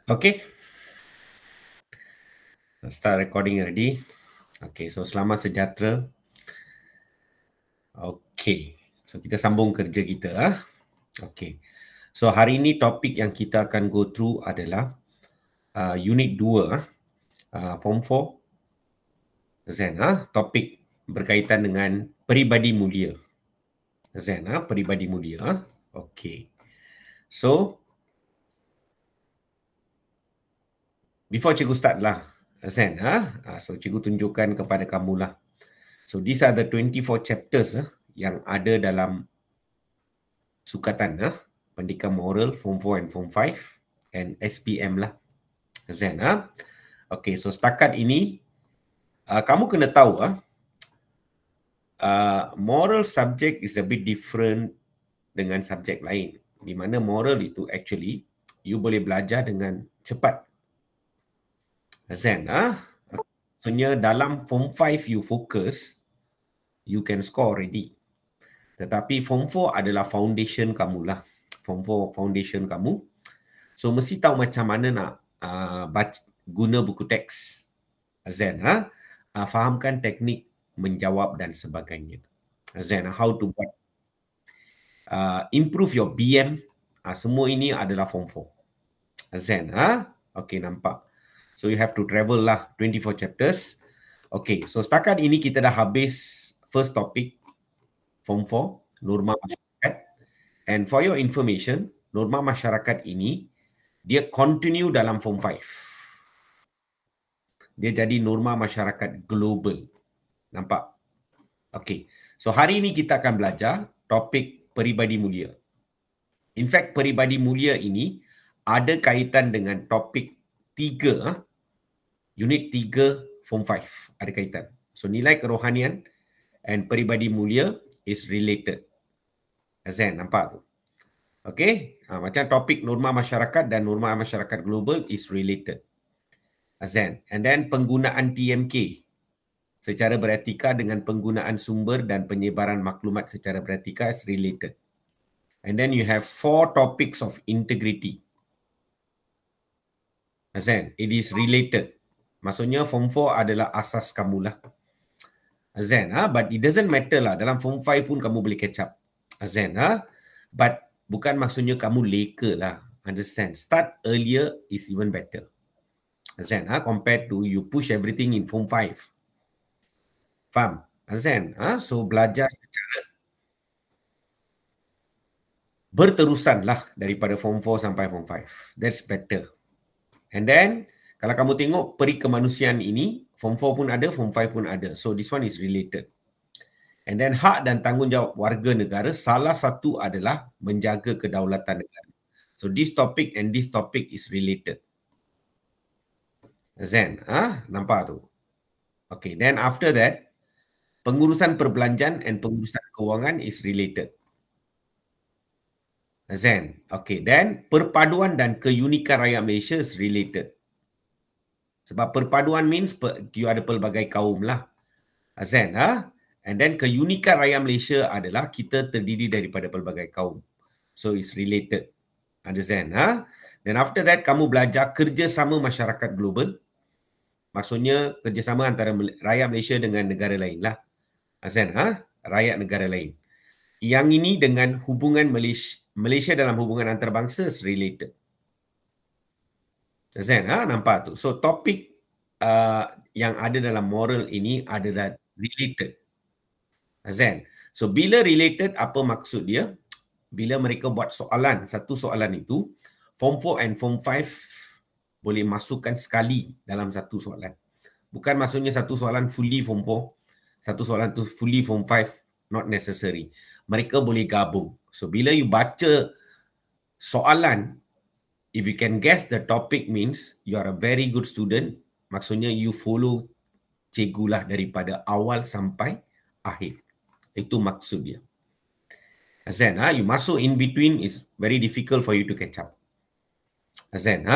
Okay, start recording already. Okay, so selamat sejahtera. Okay, so kita sambung kerja kita. Okay, so hari ini topik yang kita akan go through adalah unit 2, form 4. Zen, topik berkaitan dengan peribadi mulia. Zen, peribadi mulia. Okay, so before cikgu start lah, Zen, so cikgu tunjukkan kepada kamu lah. So these are the 24 chapters yang ada dalam sukatan pendidikan moral form 4 and form 5 and SPM lah. Zen, okay, so setakat ini kamu kena tahu moral subject is a bit different dengan subjek lain, di mana moral itu actually you boleh belajar dengan cepat. Zen, maksudnya dalam form 5 you focus, you can score already. Tetapi form 4 adalah foundation kamu lah. Form 4 foundation kamu. So mesti tahu macam mana nak guna buku teks. Zen, fahamkan teknik menjawab dan sebagainya. Zen, how to buat improve your BM. Semua ini adalah form 4. Zen, okay, nampak. So you have to travel lah 24 chapters. Okay, so setakat ini kita dah habis first topic form 4, norma masyarakat. And for your information, norma masyarakat ini dia continue dalam form 5. Dia jadi norma masyarakat global. Nampak? Okay. So hari ini kita akan belajar topik peribadi mulia. In fact, peribadi mulia ini ada kaitan dengan topik 3, unit 3 form 5. Ada kaitan. So nilai kerohanian and peribadi mulia is related. Zen, nampak tu? Okay. Macam topik norma masyarakat dan norma masyarakat global is related. Zen. And then penggunaan TMK secara beretika dengan penggunaan sumber dan penyebaran maklumat secara beretika is related. And then you have 4 topics of integrity. Zen, it is related. Maksudnya form 4 adalah asas kamu lah. Zen, but it doesn't matter lah. Dalam form 5 pun kamu boleh catch up. Zen, but bukan maksudnya kamu leka lah. Understand? Start earlier is even better. Zen, compared to you push everything in form 5. Faham? Zen, so belajar secara berterusan lah daripada form 4 sampai form 5. That's better. And then, kalau kamu tengok peri kemanusiaan ini, form 4 pun ada, form 5 pun ada. So this one is related. And then hak dan tanggungjawab warga negara, salah satu adalah menjaga kedaulatan negara. So this topic and this topic is related. Zen, nampak tu? Okay, then after that, pengurusan perbelanjaan and pengurusan kewangan is related. Zen, okay, then perpaduan dan keunikan rakyat Malaysia is related. Sebab perpaduan means you ada pelbagai kaum lah. Zen, and then keunikan rakyat Malaysia adalah kita terdiri daripada pelbagai kaum. So it's related. Understand? Then after that, kamu belajar kerjasama masyarakat global. Maksudnya kerjasama antara rakyat Malaysia dengan negara lain lah. Zen, rakyat negara lain. Yang ini dengan hubungan Malaysia dalam hubungan antarabangsa is related. Zen, nampak tu? So topik yang ada dalam moral ini adalah related. Zen. So bila related, apa maksud dia? Bila mereka buat soalan, satu soalan itu, form 4 and form 5 boleh masukkan sekali dalam satu soalan. Bukan maksudnya satu soalan fully form 4, satu soalan tu fully form 5, not necessary. Mereka boleh gabung. So bila you baca soalan, if you can guess the topic means you are a very good student. Maksudnya you follow cikgu lah daripada awal sampai akhir. Itu maksud dia. Zen, you masuk in between is very difficult for you to catch up. Zen,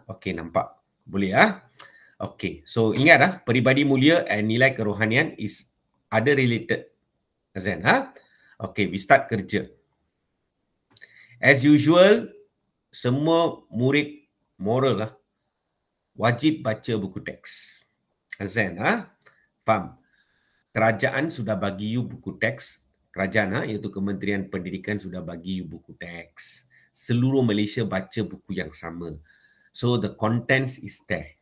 okay, nampak? Boleh Okay, so ingat peribadi mulia and nilai kerohanian is ada related. Zen, okay, we start kerja. As usual, semua murid moral lah. wajib baca buku teks. Azan, faham? Kerajaan sudah bagi you buku teks. Kerajaan, iaitu Kementerian Pendidikan sudah bagi you buku teks. Seluruh Malaysia baca buku yang sama. So, the contents is there.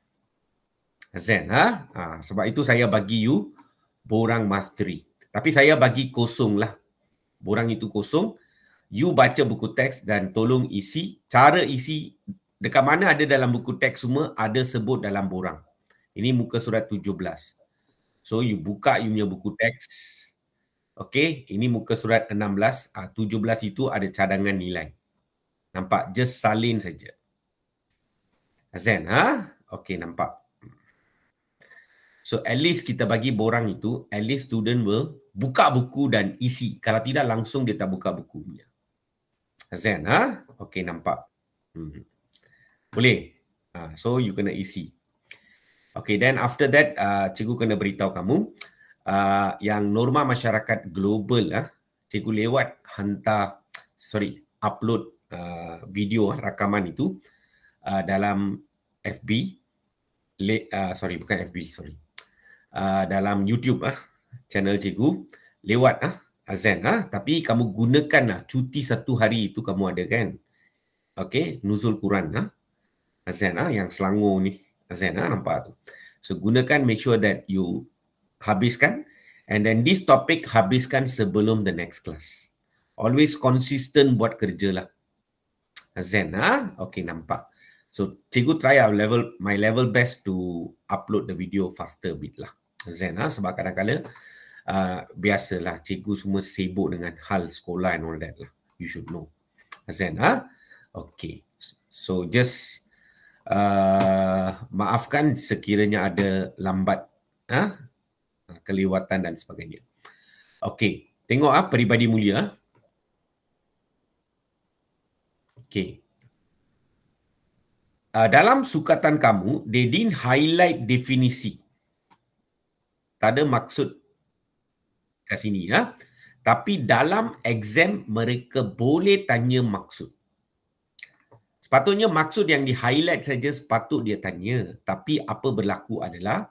Azan, sebab itu saya bagi you borang mastery. Tapi saya bagi kosong lah. Borang itu kosong. You baca buku teks dan tolong isi. Cara isi, dekat mana ada dalam buku teks semua, ada sebut dalam borang. Ini muka surat 17. So, you buka you punya buku teks. Okay, ini muka surat 16. 17 itu ada cadangan nilai. Nampak? Just salin saja. Azan, Okay, nampak. So, at least kita bagi borang itu, at least student will buka buku dan isi. Kalau tidak, langsung dia tak buka bukunya. Azan, Okay, nampak. Boleh? So, you kena isi. Okay, then after that, cikgu kena beritahu kamu, yang norma masyarakat global, cikgu lewat upload video rakaman itu dalam FB, bukan FB, dalam YouTube, channel cikgu, lewat Azan, tapi kamu gunakan cuti 1 hari itu kamu ada kan? Okay, nuzul Quran, Azan, yang Selangor ni, Azan, nampak tu. So, gunakan, make sure that you habiskan, and then this topic habiskan sebelum the next class. Always consistent buat kerja lah. Azan, okay, nampak. So, cikgu try my level best to upload the video faster bit lah. Azan, sebab kadang-kadang biasalah cikgu semua sibuk dengan hal sekolah and all that lah. You should know. Azan, okay. So, just maafkan sekiranya ada lambat kelewatan dan sebagainya. Okey, tengok peribadi mulia. Okey. Dalam sukatan kamu, they didn't highlight definisi. Tak ada maksud kat sini, tapi dalam exam mereka boleh tanya maksud. Sepatutnya maksud yang di-highlight saja sepatut dia tanya. Tapi apa berlaku adalah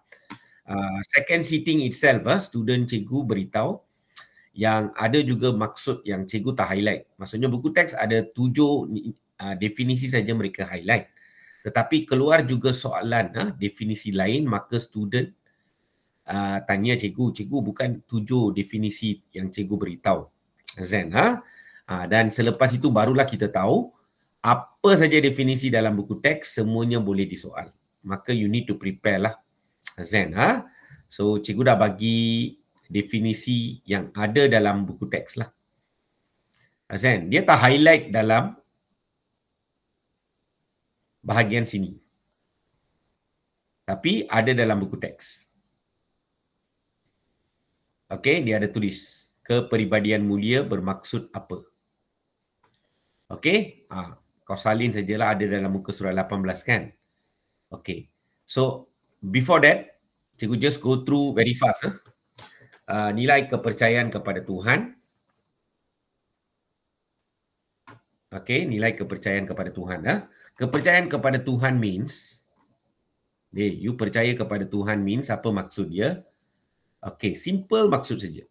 second sitting itself, student cikgu beritahu yang ada juga maksud yang cikgu tak highlight. Maksudnya buku teks ada 7 definisi saja mereka highlight. Tetapi keluar juga soalan definisi lain, maka student tanya cikgu, cikgu bukan 7 definisi yang cikgu beritahu. Azan, dan selepas itu barulah kita tahu apa saja definisi dalam buku teks, semuanya boleh disoal. Maka you need to prepare lah. Azan, so cikgu dah bagi definisi yang ada dalam buku teks lah. Azan, dia tak highlight dalam bahagian sini. Tapi ada dalam buku teks. Okey, dia ada tulis. Kepribadian mulia bermaksud apa? Okey, kau salin sajalah, ada dalam muka surat 18 kan? Okay. So, before that, cikgu just go through very fast. Nilai kepercayaan kepada Tuhan. Okay, nilai kepercayaan kepada Tuhan. Kepercayaan kepada Tuhan means, you percaya kepada Tuhan means, apa maksud dia? Okay, simple maksud saja.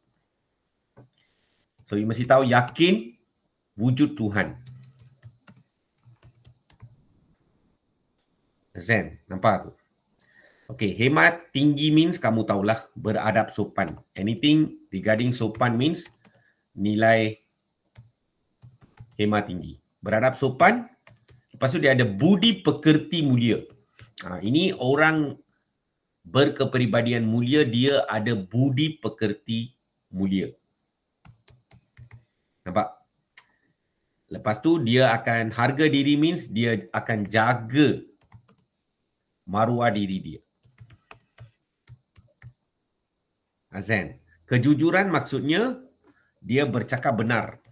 So, you mesti tahu yakin wujud Tuhan. Zen, nampak tu? Okay, hemat tinggi means kamu tahulah beradab sopan. Anything regarding sopan means nilai hemat tinggi. Beradab sopan, lepas tu dia ada budi pekerti mulia. Ini orang berkepribadian mulia, dia ada budi pekerti mulia. Nampak? Lepas tu dia akan harga diri means dia akan jaga maruah diri dia. Azan. Kejujuran maksudnya dia bercakap benar.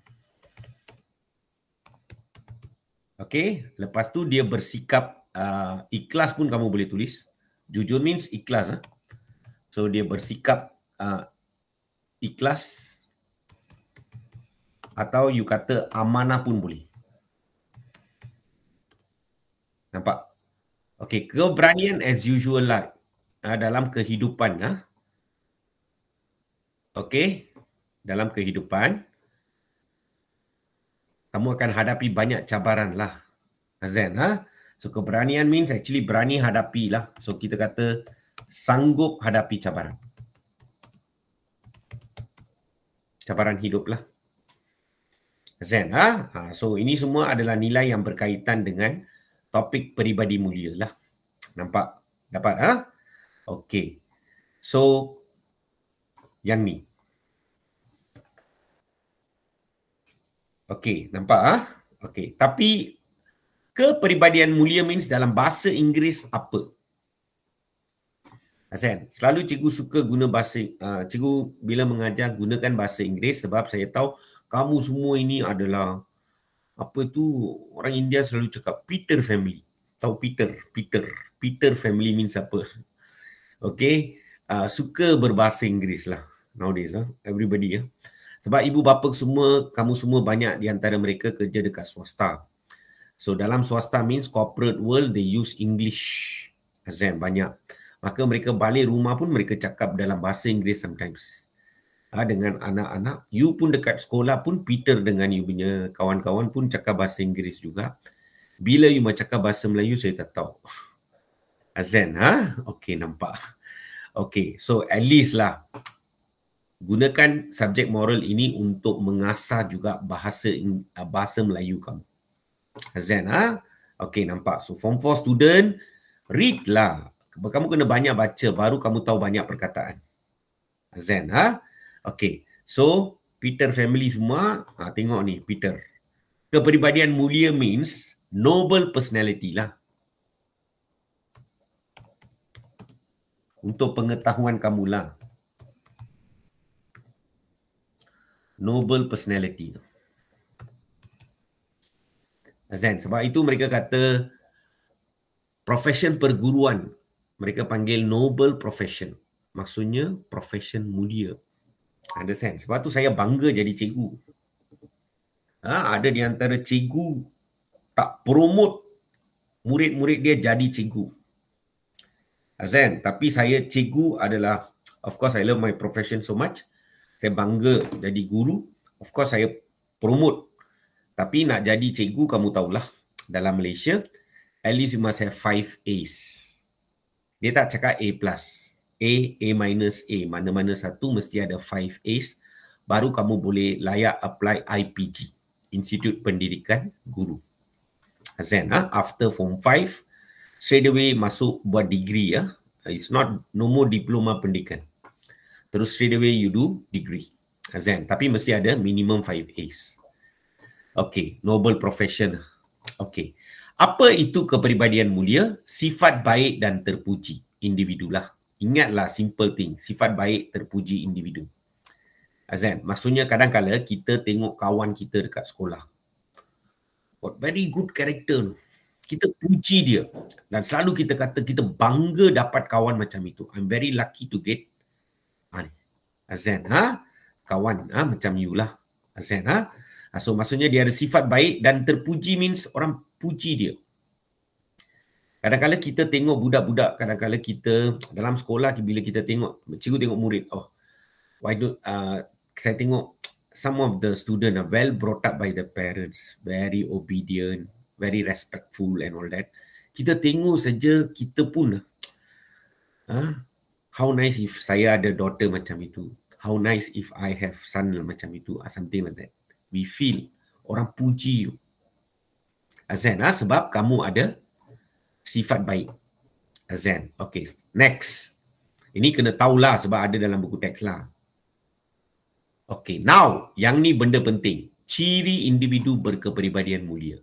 Okey, lepas tu dia bersikap ikhlas pun kamu boleh tulis. Jujur means ikhlas. So dia bersikap ikhlas, atau you kata amanah pun boleh. Nampak? Okey, keberanian as usual lah dalam kehidupan. Okey, dalam kehidupan kamu akan hadapi banyak cabaran lah, Azan. So keberanian means actually berani hadapi lah. So kita kata sanggup hadapi cabaran. Cabaran hidup lah. Azan. So ini semua adalah nilai yang berkaitan dengan topik peribadi mulia lah. Nampak? Dapat? Okey. So yang ni. Okey, nampak? Okey, tapi kepribadian mulia means dalam bahasa Inggeris apa? Hasan, selalu cikgu suka guna bahasa, cikgu bila mengajar gunakan bahasa Inggeris sebab saya tahu kamu semua ini adalah apa tu, orang India selalu cakap Peter family. Tahu Peter family means apa? Okey, suka berbahasa Inggeris lah nowadays, everybody. Sebab ibu bapa semua, kamu semua banyak di antara mereka kerja dekat swasta. So dalam swasta means corporate world, they use English. Azan banyak. Maka mereka balik rumah pun mereka cakap dalam bahasa Inggeris sometimes. Dengan anak-anak, you pun dekat sekolah pun Peter dengan you punya kawan-kawan pun cakap bahasa Inggeris juga. Bila you mau cakap bahasa Melayu, saya tak tahu. Azan, Okey, nampak. Okey, so at least lah gunakan subjek moral ini untuk mengasah juga bahasa Melayu kamu. Azan, Okey, nampak. So form 4 student, read lah. Kamu kena banyak baca, baru kamu tahu banyak perkataan. Azan, Okey. So, Peter family semua, tengok ni, Peter. Kepribadian mulia means noble personality lah. Untuk pengetahuan kamu lah. Noble personality. Azan, sebab itu mereka kata profession perguruan. Mereka panggil noble profession. Maksudnya profession mulia. Understand? Sebab tu saya bangga jadi cikgu. Ada di antara cikgu tak promote murid-murid dia jadi cikgu. Azan, tapi saya cikgu adalah, of course I love my profession so much. Saya bangga jadi guru. Of course saya promote. Tapi nak jadi cikgu, kamu tahulah, dalam Malaysia, at least you must have 5 A's. Dia tak cakap A+. A minus A. Mana-mana satu mesti ada 5 A's. Baru kamu boleh layak apply IPG. Institut Pendidikan Guru. Azan, after form 5, straight away masuk buat degree. It's not no more diploma pendidikan. Terus straight away you do degree. Azan, tapi mesti ada minimum 5 A's. Okay, noble profession. Okay. Apa itu kepribadian mulia? Sifat baik dan terpuji individu lah. Ingatlah simple thing. Sifat baik terpuji individu. Azan, maksudnya kadang-kadang kita tengok kawan kita dekat sekolah. Got very good character. Kita puji dia. Dan selalu kita kata kita bangga dapat kawan macam itu. I'm very lucky to get Azan, kawan macam you lah. Azan, so maksudnya dia ada sifat baik dan terpuji means orang puji dia. Kadang-kadang kita tengok budak-budak, kadang-kadang kita dalam sekolah bila kita tengok, cikgu tengok murid, saya tengok some of the student are well brought up by the parents, very obedient, very respectful and all that. Kita tengok saja, kita pun how nice if saya ada daughter macam itu. How nice if I have son macam itu, something like that. We feel orang puji you. Azan, sebab kamu ada sifat baik. Azan. Okay, next. Ini kena tahulah sebab ada dalam buku teks lah. Okay, now yang ni benda penting. Ciri individu berkepribadian mulia.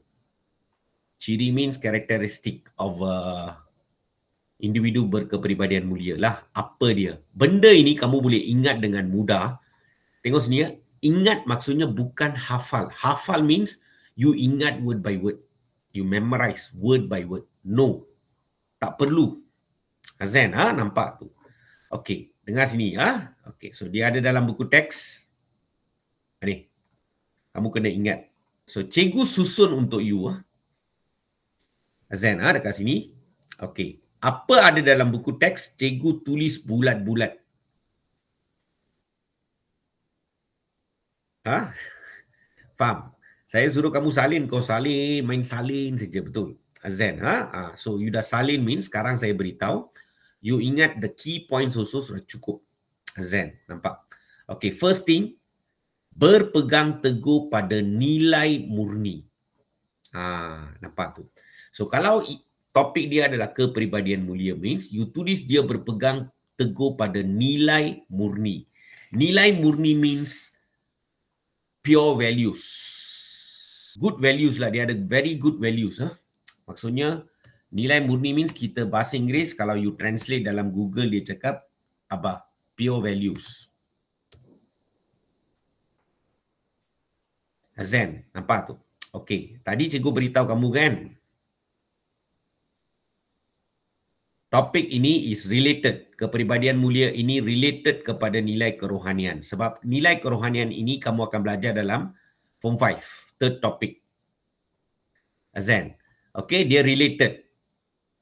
Ciri means characteristic of individu berkepribadian mulia lah. Apa dia? Benda ini kamu boleh ingat dengan mudah. Tengok sini ya. Ingat maksudnya bukan hafal. Hafal means you ingat word by word. You memorize word by word. No. Tak perlu. Azan, nampak tu. Okey, dengar sini. Okey, so dia ada dalam buku teks. Ni. Kamu kena ingat. So, cikgu susun untuk you. Azan, dekat sini. Okey. Apa ada dalam buku teks? Cikgu tulis bulat-bulat. Ha? Faham? Saya suruh kamu salin, kau salin, main salin saja, betul. Zen, ha? So you dah salin means sekarang saya beritahu, you ingat the key points also sudah cukup. Zen, nampak? Okay, first thing, berpegang teguh pada nilai murni. Nampak tu. So kalau topik dia adalah kepribadian mulia means you tulis dia berpegang teguh pada nilai murni. Nilai murni means pure values. Good values lah, dia ada very good values. Maksudnya nilai murni means kita bahasa Inggeris, kalau you translate dalam Google dia cakap apa? Pure values. Zen, nampak tu? Okey, tadi cikgu beritahu kamu kan, topik ini is related, kepribadian mulia ini related kepada nilai kerohanian. Sebab nilai kerohanian ini kamu akan belajar dalam Form 5, third topic. Zen. Okay, dia related.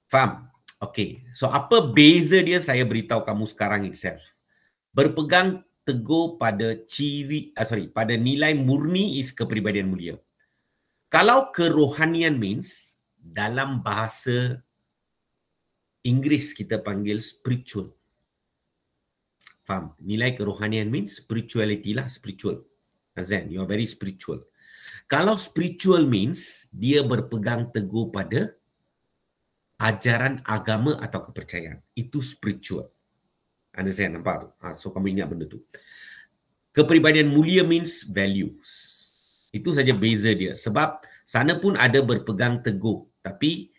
Faham? Okay, so apa beza dia saya beritahu kamu sekarang itself. Berpegang teguh pada pada nilai murni is kepribadian mulia. Kalau kerohanian means dalam bahasa Inggeris kita panggil spiritual. Faham? Nilai kerohanian means spirituality lah, spiritual. Azan, you are very spiritual. Kalau spiritual means dia berpegang teguh pada ajaran agama atau kepercayaan. Itu spiritual. Understand? Nampak tu? So kamu ingat benda tu. Kepribadian mulia means values. Itu saja beza dia. Sebab sana pun ada berpegang teguh. Tapi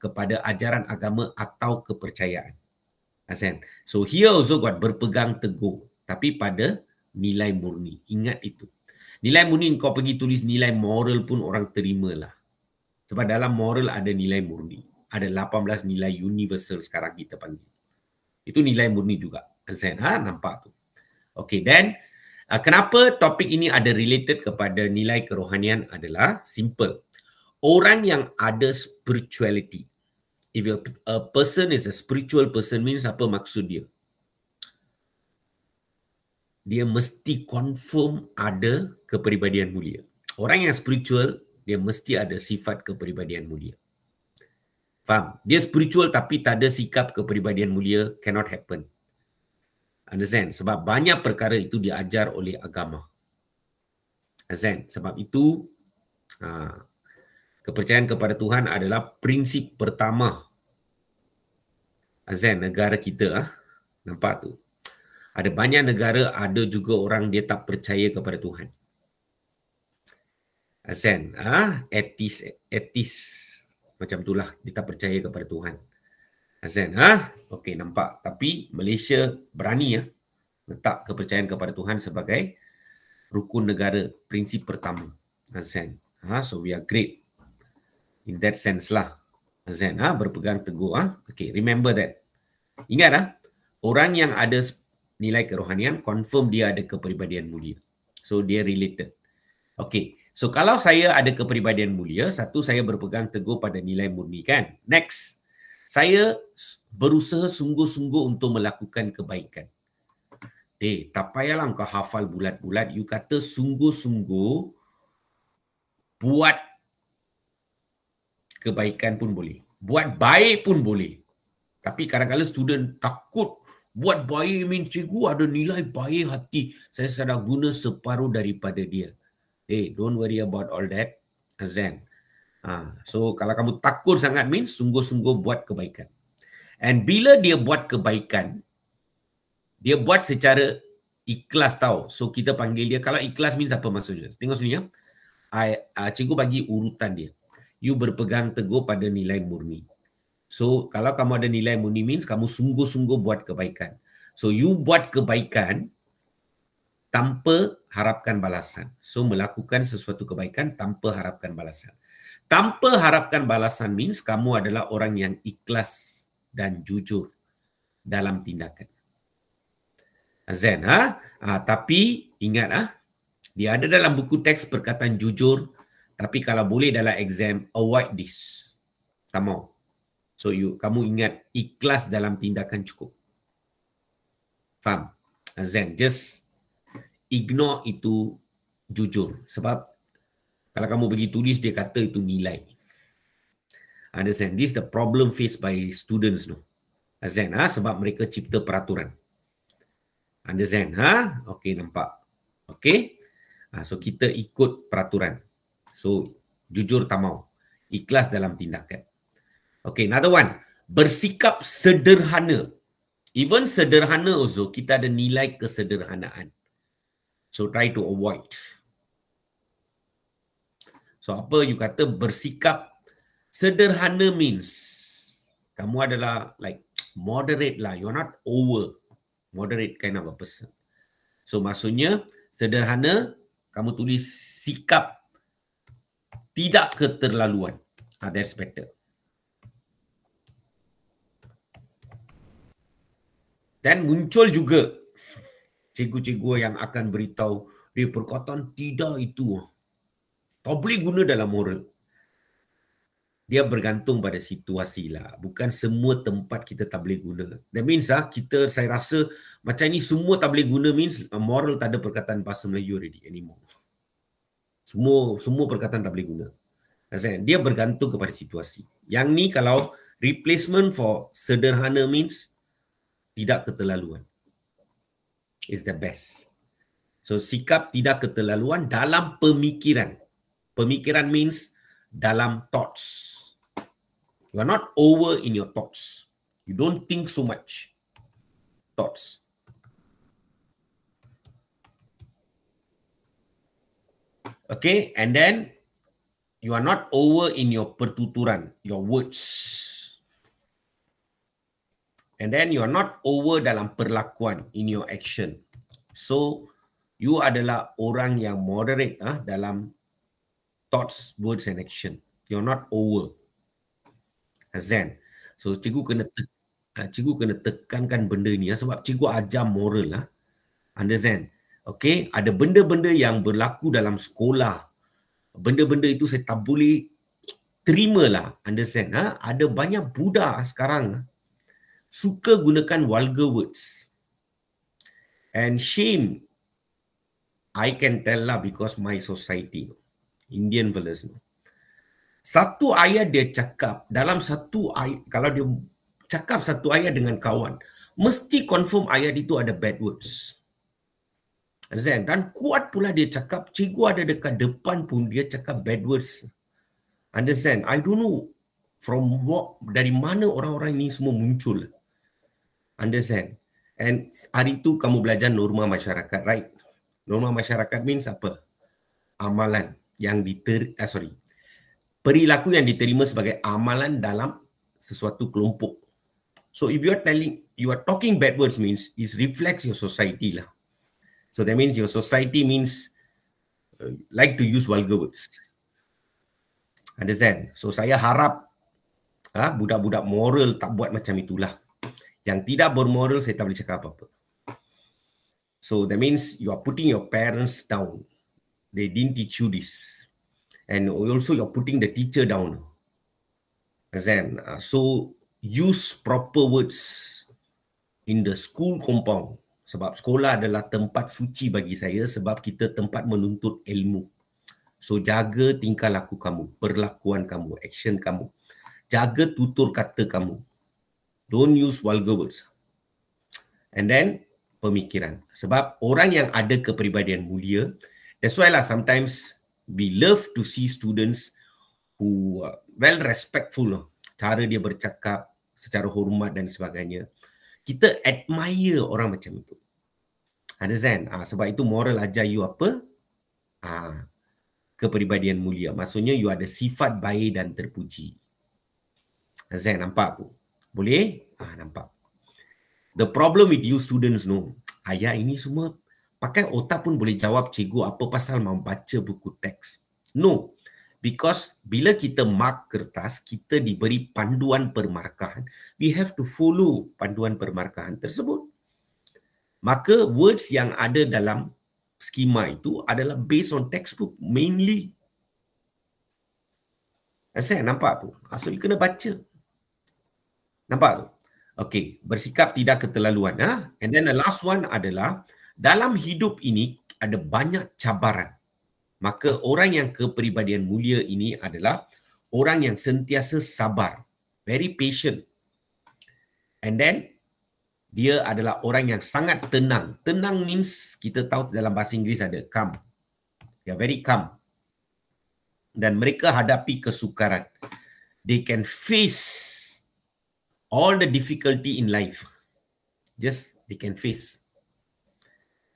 kepada ajaran agama atau kepercayaan. Understand? So here also got berpegang teguh. Tapi pada nilai murni. Ingat itu. Nilai murni kau pergi tulis nilai moral pun orang terimalah. Sebab dalam moral ada nilai murni. Ada 18 nilai universal sekarang kita panggil. Itu nilai murni juga. Understand? Nampak tu. Okay, then kenapa topik ini ada related kepada nilai kerohanian adalah simple. Orang yang ada spirituality. If a person is a spiritual person means apa maksud dia? Dia mesti confirm ada kepribadian mulia. Orang yang spiritual, dia mesti ada sifat kepribadian mulia. Faham? Dia spiritual tapi tak ada sikap kepribadian mulia, cannot happen. Understand? Sebab banyak perkara itu diajar oleh agama. Understand? Sebab itu, kepercayaan kepada Tuhan adalah prinsip pertama. Understand? Negara kita, nampak tu? Ada banyak negara, ada juga orang dia tak percaya kepada Tuhan. Understand? Etis. Macam itulah, dia tak percaya kepada Tuhan. Azan, okey, nampak. Tapi Malaysia berani letak kepercayaan kepada Tuhan sebagai rukun negara, prinsip pertama. Azan. So we are great in that sense lah. Azan, berpegang teguh. Okey, remember that. Ingat orang yang ada nilai kerohanian confirm dia ada kepribadian mulia. So dia related. Okey. So kalau saya ada kepribadian mulia, satu saya berpegang teguh pada nilai murni kan. Next, saya berusaha sungguh-sungguh untuk melakukan kebaikan. Tak payahlah kau hafal bulat-bulat. You kata sungguh-sungguh buat kebaikan pun boleh. Buat baik pun boleh. Tapi kadang-kadang student takut buat baik means cikgu ada nilai baik hati. Saya sudah guna separuh daripada dia. Don't worry about all that. Azan. So kalau kamu takut sangat means sungguh-sungguh buat kebaikan. And bila dia buat kebaikan, dia buat secara ikhlas tau. So kita panggil dia, kalau ikhlas means apa maksudnya? Tengok sini cikgu bagi urutan dia. You berpegang teguh pada nilai murni. So kalau kamu ada nilai murni means kamu sungguh-sungguh buat kebaikan. So you buat kebaikan tanpa harapkan balasan. So melakukan sesuatu kebaikan tanpa harapkan balasan. Tanpa harapkan balasan means kamu adalah orang yang ikhlas dan jujur dalam tindakan. Azan, tapi ingat dia ada dalam buku teks perkataan jujur, tapi kalau boleh dalam exam avoid this. Tak mau. So kamu ingat ikhlas dalam tindakan cukup. Faham? Zen, just ignore itu jujur. Sebab kalau kamu bagi tulis, dia kata itu nilai. Understand? This is the problem faced by students. No? Zen, sebab mereka cipta peraturan. Understand? Okay, nampak. Okay? So kita ikut peraturan. So jujur tak mau. Ikhlas dalam tindakan. Okay, another one. Bersikap sederhana. Even sederhana also, kita ada nilai kesederhanaan. So try to avoid. So apa you kata bersikap sederhana means kamu adalah like moderate lah. You're not over. Moderate kind of a person. So maksudnya sederhana, kamu tulis sikap tidak keterlaluan. That's better. Dan muncul juga cikgu-cikgu yang akan beritahu dia perkataan tidak itu tak boleh guna dalam moral. Dia bergantung pada situasi lah. Bukan semua tempat kita tak boleh guna. That means saya rasa macam ni semua tak boleh guna means moral tak ada perkataan bahasa Melayu already anymore. Semua perkataan tak boleh guna. Dia bergantung kepada situasi. Yang ni kalau replacement for sederhana means tidak keterlaluan. Is the best. So sikap tidak keterlaluan dalam pemikiran. Pemikiran means dalam thoughts. You are not over in your thoughts. You don't think so much. Thoughts. Okay, and then you are not over in your pertuturan, your words. And then you are not over dalam perlakuan, in your action. So, you adalah orang yang moderate dalam thoughts, words and action. You are not over. Zen. So, cikgu kena tekankan benda ni sebab cikgu ajar moral Understand? Okay, ada benda-benda yang berlaku dalam sekolah. Benda-benda itu saya tak boleh terima lah. Understand? Ada banyak budak sekarang suka gunakan vulgar words. And shame, I can tell lah because my society, Indian fellas. Satu ayat dia cakap, dalam satu ayat, kalau dia cakap satu ayat dengan kawan, mesti confirm ayat itu ada bad words. Understand? Dan kuat pula dia cakap, cikgu ada dekat depan pun dia cakap bad words. Understand? I don't know from what, dari mana orang-orang ini semua muncul. Understand? And hari itu kamu belajar norma masyarakat, right? Norma masyarakat means apa? Amalan yang perilaku yang diterima sebagai amalan dalam sesuatu kelompok. So if you are talking bad words means it reflects your society lah. So that means your society means like to use vulgar words. Understand? So saya harap budak-budak moral tak buat macam itulah. Yang tidak bermoral saya tak boleh cakap apa-apa. So that means you are putting your parents down. They didn't teach you this. And also you're putting the teacher down. Understand? So use proper words in the school compound. Sebab sekolah adalah tempat suci bagi saya sebab kita tempat menuntut ilmu. So jaga tingkah laku kamu, perlakuan kamu, action kamu. Jaga tutur kata kamu. Don't use vulgar words. And then pemikiran. Sebab orang yang ada kepribadian mulia, that's why lah sometimes we love to see students who well respectful. Cara dia bercakap secara hormat dan sebagainya. Kita admire orang macam itu. Understand? Sebab itu moral ajar you apa? Kepribadian mulia. Maksudnya you ada sifat baik dan terpuji. Understand? Nampak tu? Boleh? Nampak. The problem with you students ayah ini semua pakai otak pun boleh jawab cikgu apa pasal mau baca buku teks. No. Because bila kita mark kertas, kita diberi panduan permarkahan. We have to follow panduan permarkahan tersebut. Maka words yang ada dalam skema itu adalah based on textbook mainly. Saya nampak tu. So you kena baca. Nampak tu? Okey, bersikap tidak keterlaluan. And then the last one adalah, dalam hidup ini ada banyak cabaran. Maka orang yang kepribadian mulia ini adalah orang yang sentiasa sabar. Very patient. And then, dia adalah orang yang sangat tenang. Tenang means, kita tahu dalam bahasa Inggeris ada calm. They are very calm. Dan mereka hadapi kesukaran. They can face all the difficulty in life. Just they can face.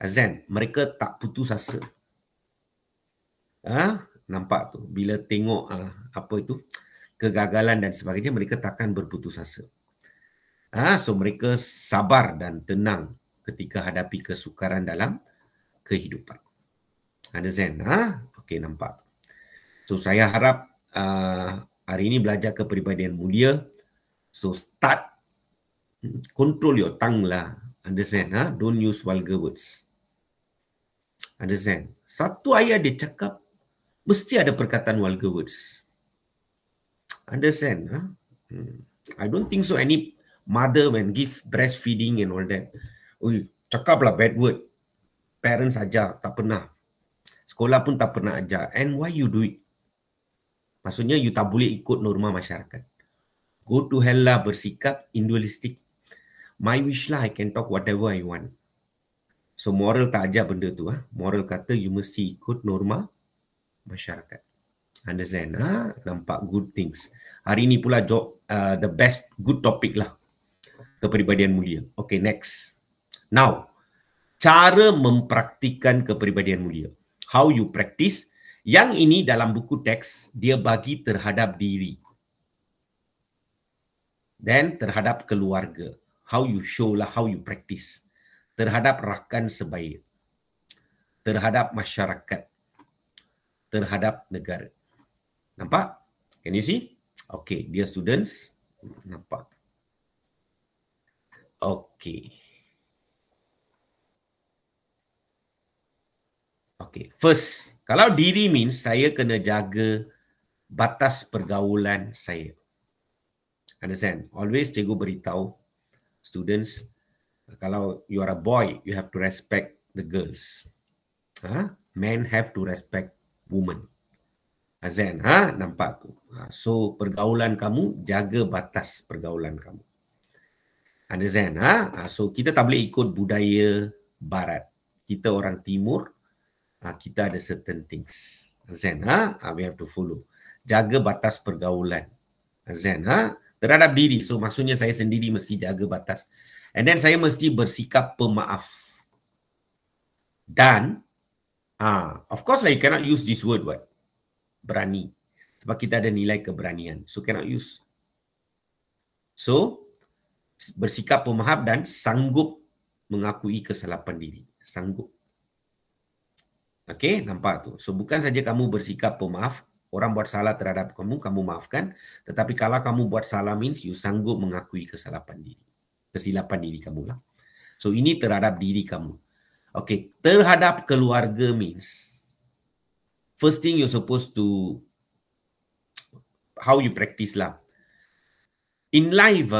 Azan, mereka tak putus asa. Nampak tu. Bila tengok apa itu, kegagalan dan sebagainya, mereka takkan berputus asa. So mereka sabar dan tenang ketika hadapi kesukaran dalam kehidupan. Understand? Okey, nampak. So saya harap hari ini belajar kepribadian mulia. So start control your tongue lah. Understand? Don't use vulgar words. Understand? Satu ayat dia cakap, mesti ada perkataan vulgar words. Understand? I don't think so any mother when give breastfeeding and all that, cakaplah bad word. Parents ajar, tak pernah. Sekolah pun tak pernah ajar. And why you do it? Maksudnya you tak boleh ikut norma masyarakat. Go to hell lah, bersikap individualistic. My wish lah, I can talk whatever I want. So moral tak ajar benda tu. Moral kata you mesti ikut norma masyarakat. Understand? Nampak good things. Hari ni pula the best good topic lah. Kepribadian mulia. Okay, next. Now, cara mempraktikkan kepribadian mulia. How you practice. Yang ini dalam buku teks, dia bagi terhadap diri. Then terhadap keluarga. How you show lah, how you practice. Terhadap rakan sebaya. Terhadap masyarakat. Terhadap negara. Nampak? Can you see? Okay, dear students. Nampak. Okay. Okay, first, kalau diri means saya kena jaga batas pergaulan saya. Understand? Always cikgu beritahu students, kalau you are a boy, you have to respect the girls. Men have to respect women. Azan, nampak tu. So pergaulan kamu, jaga batas pergaulan kamu. Understand? So kita tak boleh ikut budaya barat. Kita orang timur, kita ada certain things. Azan, we have to follow. Jaga batas pergaulan. Azan, terhadap diri. So maksudnya saya sendiri mesti jaga batas. And then saya mesti bersikap pemaaf. Dan of course lah, you cannot use this word, what? Berani. Sebab kita ada nilai keberanian. So cannot use. So bersikap pemaaf dan sanggup mengakui kesalahan diri. Sanggup. Okay, nampak tu. So bukan saja kamu bersikap pemaaf, orang buat salah terhadap kamu, kamu maafkan. Tetapi kalau kamu buat salah means you sanggup mengakui kesilapan diri kamu lah. So ini terhadap diri kamu. Okay, terhadap keluarga means first thing you're supposed to, how you practice lah. In life,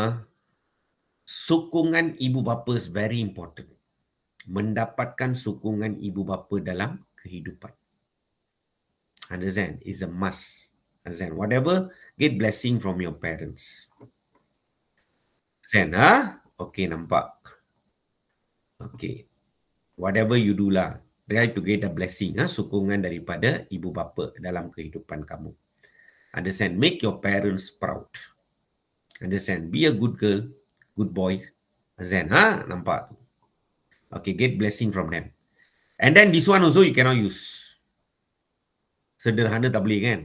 sokongan ibu bapa is very important. Mendapatkan sokongan ibu bapa dalam kehidupan. Understand? Is a must. Understand? Whatever, get blessing from your parents. Understand? Okay, nampak. Okay. Whatever you do lah, try to get a blessing, sokongan daripada ibu bapa dalam kehidupan kamu. Understand? Make your parents proud. Understand? Be a good girl, good boy. Understand? Nampak tu. Okay, get blessing from them. And then this one also you cannot use. Sederhana tak boleh kan?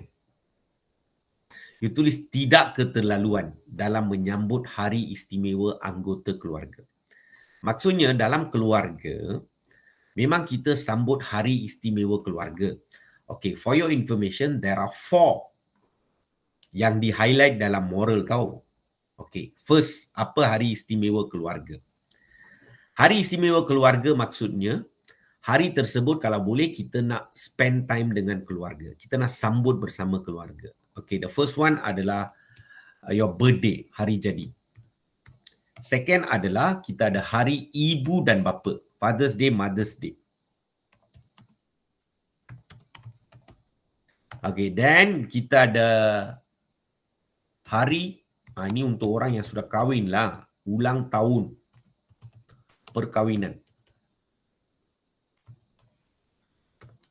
You tulis tidak keterlaluan dalam menyambut hari istimewa anggota keluarga. Maksudnya dalam keluarga, memang kita sambut hari istimewa keluarga. Okay, for your information, there are 4 yang di-highlight dalam moral kau. Okay, first, apa hari istimewa keluarga? Hari istimewa keluarga maksudnya, hari tersebut kalau boleh kita nak spend time dengan keluarga. Kita nak sambut bersama keluarga. Okay, the first one adalah your birthday, hari jadi. Second adalah kita ada hari ibu dan bapa. Father's Day, Mother's Day. Okay, then kita ada hari, ini untuk orang yang sudah kahwin lah. Ulang tahun perkahwinan.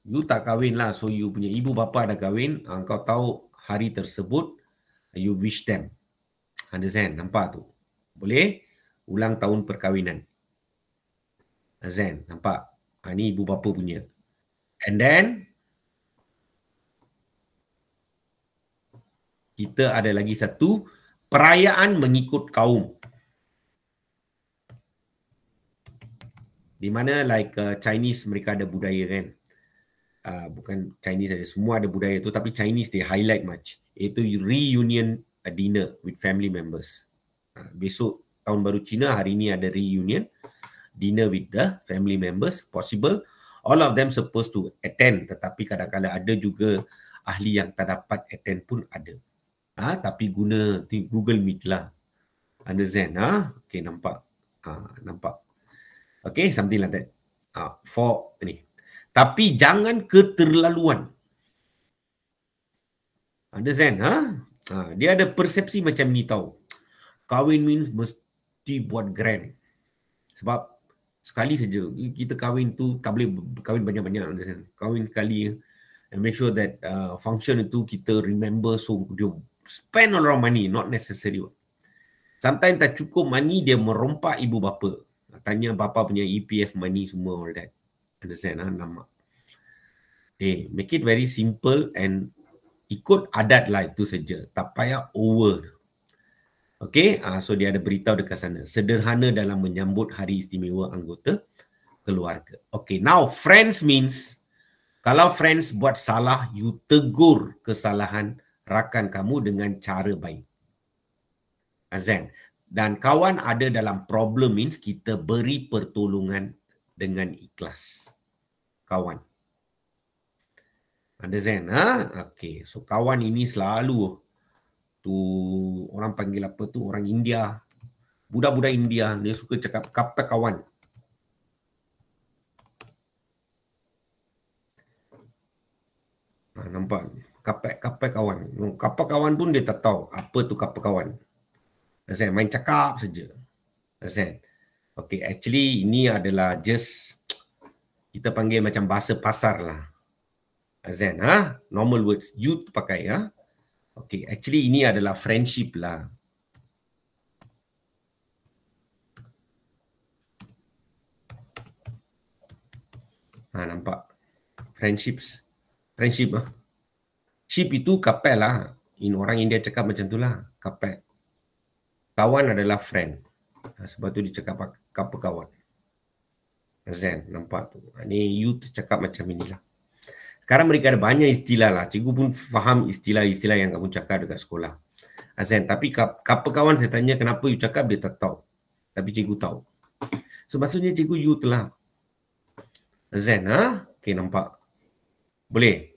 You tak kahwin lah, so you punya ibu bapa dah kahwin, kau tahu hari tersebut, you wish them. Understand? Nampak tu? Boleh? Ulang tahun perkahwinan. Understand? Nampak? Ni ibu bapa punya. And then, kita ada lagi satu, perayaan mengikut kaum. Di mana like Chinese mereka ada budaya kan. Bukan Chinese saja, semua ada budaya tu, tapi Chinese they highlight much. Iaitu reunion dinner with family members. Besok tahun baru Cina, hari ini ada reunion dinner with the family members. Possible all of them supposed to attend, tetapi kadang-kadang ada juga ahli yang tak dapat attend pun ada. Tapi guna Google Meet lah. Understand? Okay, nampak? Nampak? Okay, something like that. For ni. Tapi jangan keterlaluan. Understand? Dia ada persepsi macam ni tau. Kahwin means mesti buat grand. Sebab sekali saja kita kahwin tu tak boleh kahwin banyak-banyak. Understand? Kahwin sekali and make sure that function itu kita remember, so dia spend a lot of money, not necessary. Sometimes tak cukup money, dia merompak ibu bapa. Tanya bapa punya EPF money semua, all that. Understand? Nama. Make it very simple and ikut adat lah, itu saja. Tak payah over. Okay, so dia ada beritahu dekat sana. Sederhana dalam menyambut hari istimewa anggota keluarga. Okay, now friends means, kalau friends buat salah, you tegur kesalahan rakan kamu dengan cara baik. Azan. Dan kawan ada dalam problem means kita beri pertolongan dengan ikhlas. Kawan. Understand? Okay. So kawan ini selalu tu orang panggil apa tu, orang India. Budak-budak India dia suka cakap kapek kawan. Nampak? Kapek kawan. Kapek kawan pun dia tak tahu apa tu kapek kawan. Understand? Main cakap saja. Understand? Okay, actually ini adalah just kita panggil macam bahasa pasar lah. Understand? Normal words. Youth pakai ya. Okay, actually ini adalah friendship lah. Nampak? Friendships. Friendship Ship itu kapel lah. Orang India cakap macam tu lah. Kapel. Kawan adalah friend. Sebab tu dia cakap kapal kawan. Zen, nampak tu. Ni youth cakap macam inilah. Sekarang mereka ada banyak istilah lah. Cikgu pun faham istilah-istilah yang kamu cakap dekat sekolah. Zen, tapi kapal kawan saya tanya kenapa you cakap, dia tak tahu. Tapi cikgu tahu. So maksudnya cikgu youth lah. Zen, okay, nampak? Boleh?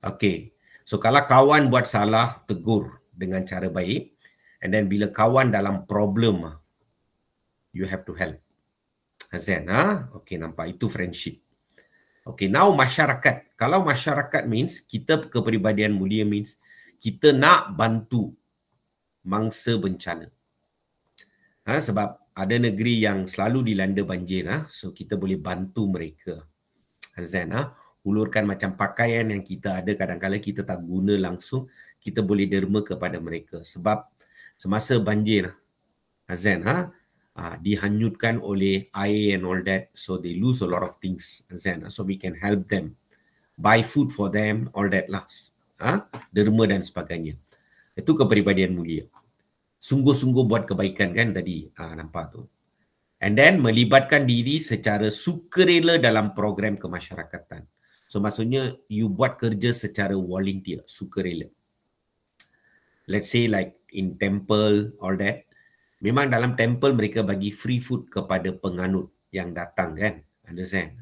Okay. So kalau kawan buat salah, tegur dengan cara baik. And then bila kawan dalam problem, you have to help. Zen, okay, nampak? Itu friendship. Okay, now masyarakat. Kalau masyarakat means, kita kepribadian mulia means, kita nak bantu mangsa bencana. Sebab ada negeri yang selalu dilanda banjir. So kita boleh bantu mereka. Zen, ulurkan macam pakaian yang kita ada, kadang-kadang kita tak guna langsung, kita boleh derma kepada mereka. Sebab semasa banjir, Zen, dihanyutkan oleh air and all that, so they lose a lot of things. So we can help them, buy food for them, all that lah. Derma dan sebagainya. Itu kepribadian mulia. Sungguh-sungguh buat kebaikan kan tadi. Nampak tu. And then melibatkan diri secara sukarela dalam program kemasyarakatan. So maksudnya you buat kerja secara volunteer, sukarela. Let's say like in temple, all that. Memang dalam temple mereka bagi free food kepada penganut yang datang kan. Understand?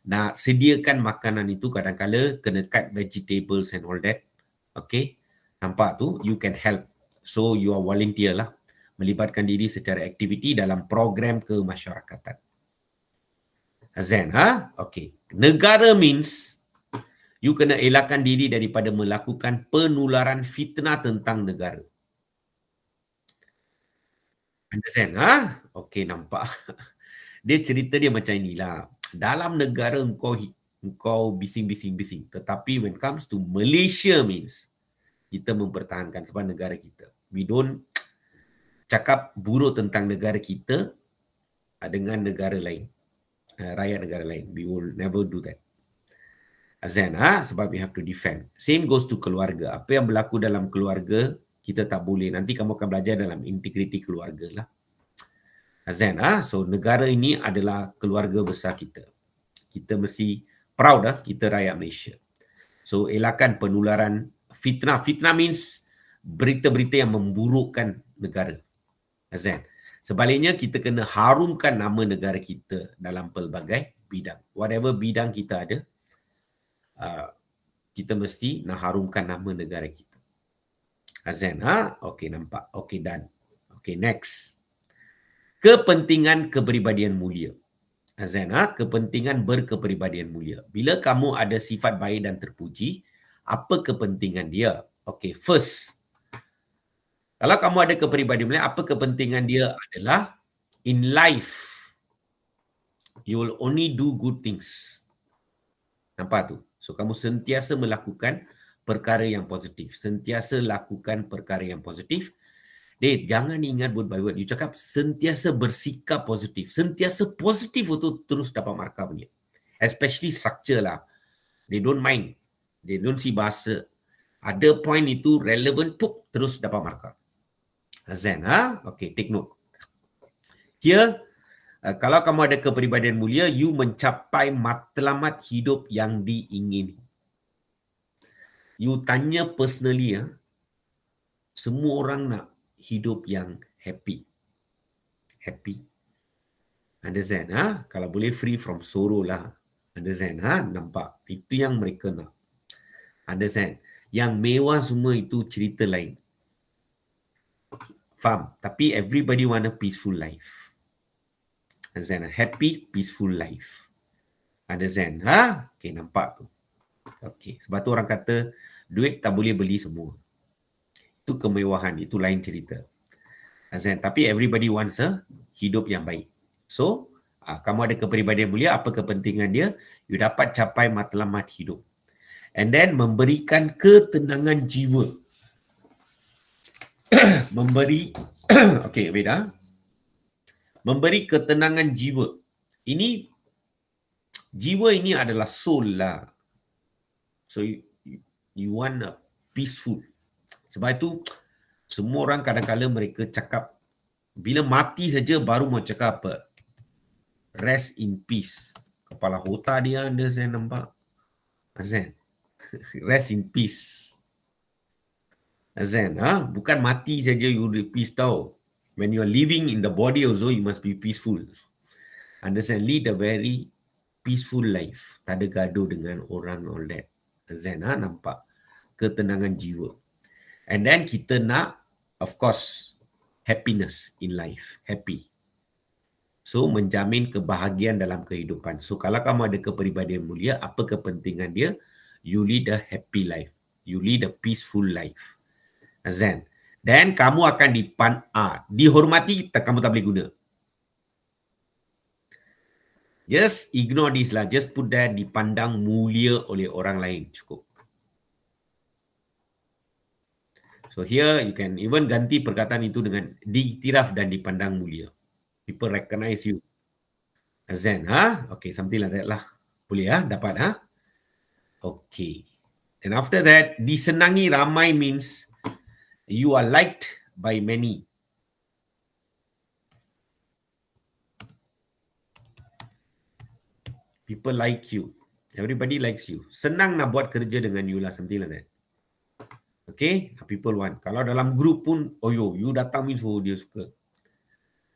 Nak sediakan makanan itu kadang-kadang kena cut vegetables and all that. Okay? Nampak tu? You can help. So you are volunteer lah. melibatkan diri secara aktiviti dalam program kemasyarakatan. Azan, ha? Okay. Negara means you kena elakkan diri daripada melakukan penularan fitnah tentang negara. Understand, ha? Okay, nampak. Dia cerita dia macam inilah. Dalam negara engkau bising. Tetapi when comes to Malaysia means kita mempertahankan sebab negara kita. We don't cakap buruk tentang negara kita dengan negara lain. Rakyat negara lain. We will never do that. Azan, sebab we have to defend. Same goes to keluarga. Apa yang berlaku dalam keluarga, kita tak boleh. Nanti kamu akan belajar dalam integriti keluarga lah. Azan, so negara ini adalah keluarga besar kita. Kita mesti proud kita rakyat Malaysia. So elakkan penularan fitnah. Fitnah means berita-berita yang memburukkan negara. Azan. Sebaliknya kita kena harumkan nama negara kita dalam pelbagai bidang. Whatever bidang kita ada, kita mesti nak harumkan nama negara kita. Azan, okey, nampak. Okey, done. Okey, next. Kepentingan kepribadian mulia. Azan, kepentingan berkepribadian mulia. Bila kamu ada sifat baik dan terpuji, apa kepentingan dia? Okey, first, kalau kamu ada kepribadian mulia, apa kepentingan dia adalah in life, you will only do good things. Nampak tu? So, kamu sentiasa melakukan perkara yang positif. Sentiasa lakukan perkara yang positif. Jangan ingat word by word. You cakap sentiasa bersikap positif. Sentiasa positif untuk terus dapat markah punya. Especially structure lah. They don't mind. They don't see bahasa. Ada point itu relevant, terus dapat markah. Azan, okay, take note. Here, kalau kamu ada kepribadian mulia, you mencapai matlamat hidup yang diingini. You tanya personally, semua orang nak hidup yang happy. Happy. Understand? Kalau boleh free from sorrow lah. Understand? Nampak? Itu yang mereka nak. Understand? Yang mewah semua itu cerita lain. Faham? Tapi everybody want a peaceful life. Understand? A happy, peaceful life. Understand? Okay, nampak tu. Okay, sebab tu orang kata duit tak boleh beli semua. Itu kemewahan, itu lain cerita. Understand? Tapi everybody wants a hidup yang baik. So, kamu ada kepribadian mulia, apa kepentingan dia? You dapat capai matlamat hidup. And then memberikan ketenangan jiwa. Memberi ketenangan jiwa. Ini jiwa ini adalah soul lah. So you want a peaceful. Sebab itu semua orang kadang-kadang mereka cakap bila mati saja baru mau cakap apa? Rest in peace. Kepala otak dia ada saya nampak. Azan. Rest in peace. Azan, bukan mati saja you peace tau. When you are living in the body also, you must be peaceful. Understand? Lead a very peaceful life. Tak ada gaduh dengan orang, all that. Azan, nampak? Ketenangan jiwa. And then kita nak, of course, happiness in life. Happy. So, menjamin kebahagiaan dalam kehidupan. So, kalau kamu ada kepribadian mulia, apa kepentingan dia? You lead a happy life. You lead a peaceful life. Azan. Dan kamu akan dihormati, kamu tak boleh guna. Just ignore this lah. Just put that dipandang mulia oleh orang lain. Cukup. So here you can even ganti perkataan itu dengan diiktiraf dan dipandang mulia. People recognize you. Azan, Okay, something like that lah. Boleh dapat Okay. And after that, disenangi ramai means you are liked by many. People like you. Everybody likes you. Senang nak buat kerja dengan you lah. Something like that. Okay? People want. Kalau dalam group pun, you datang means dia suka.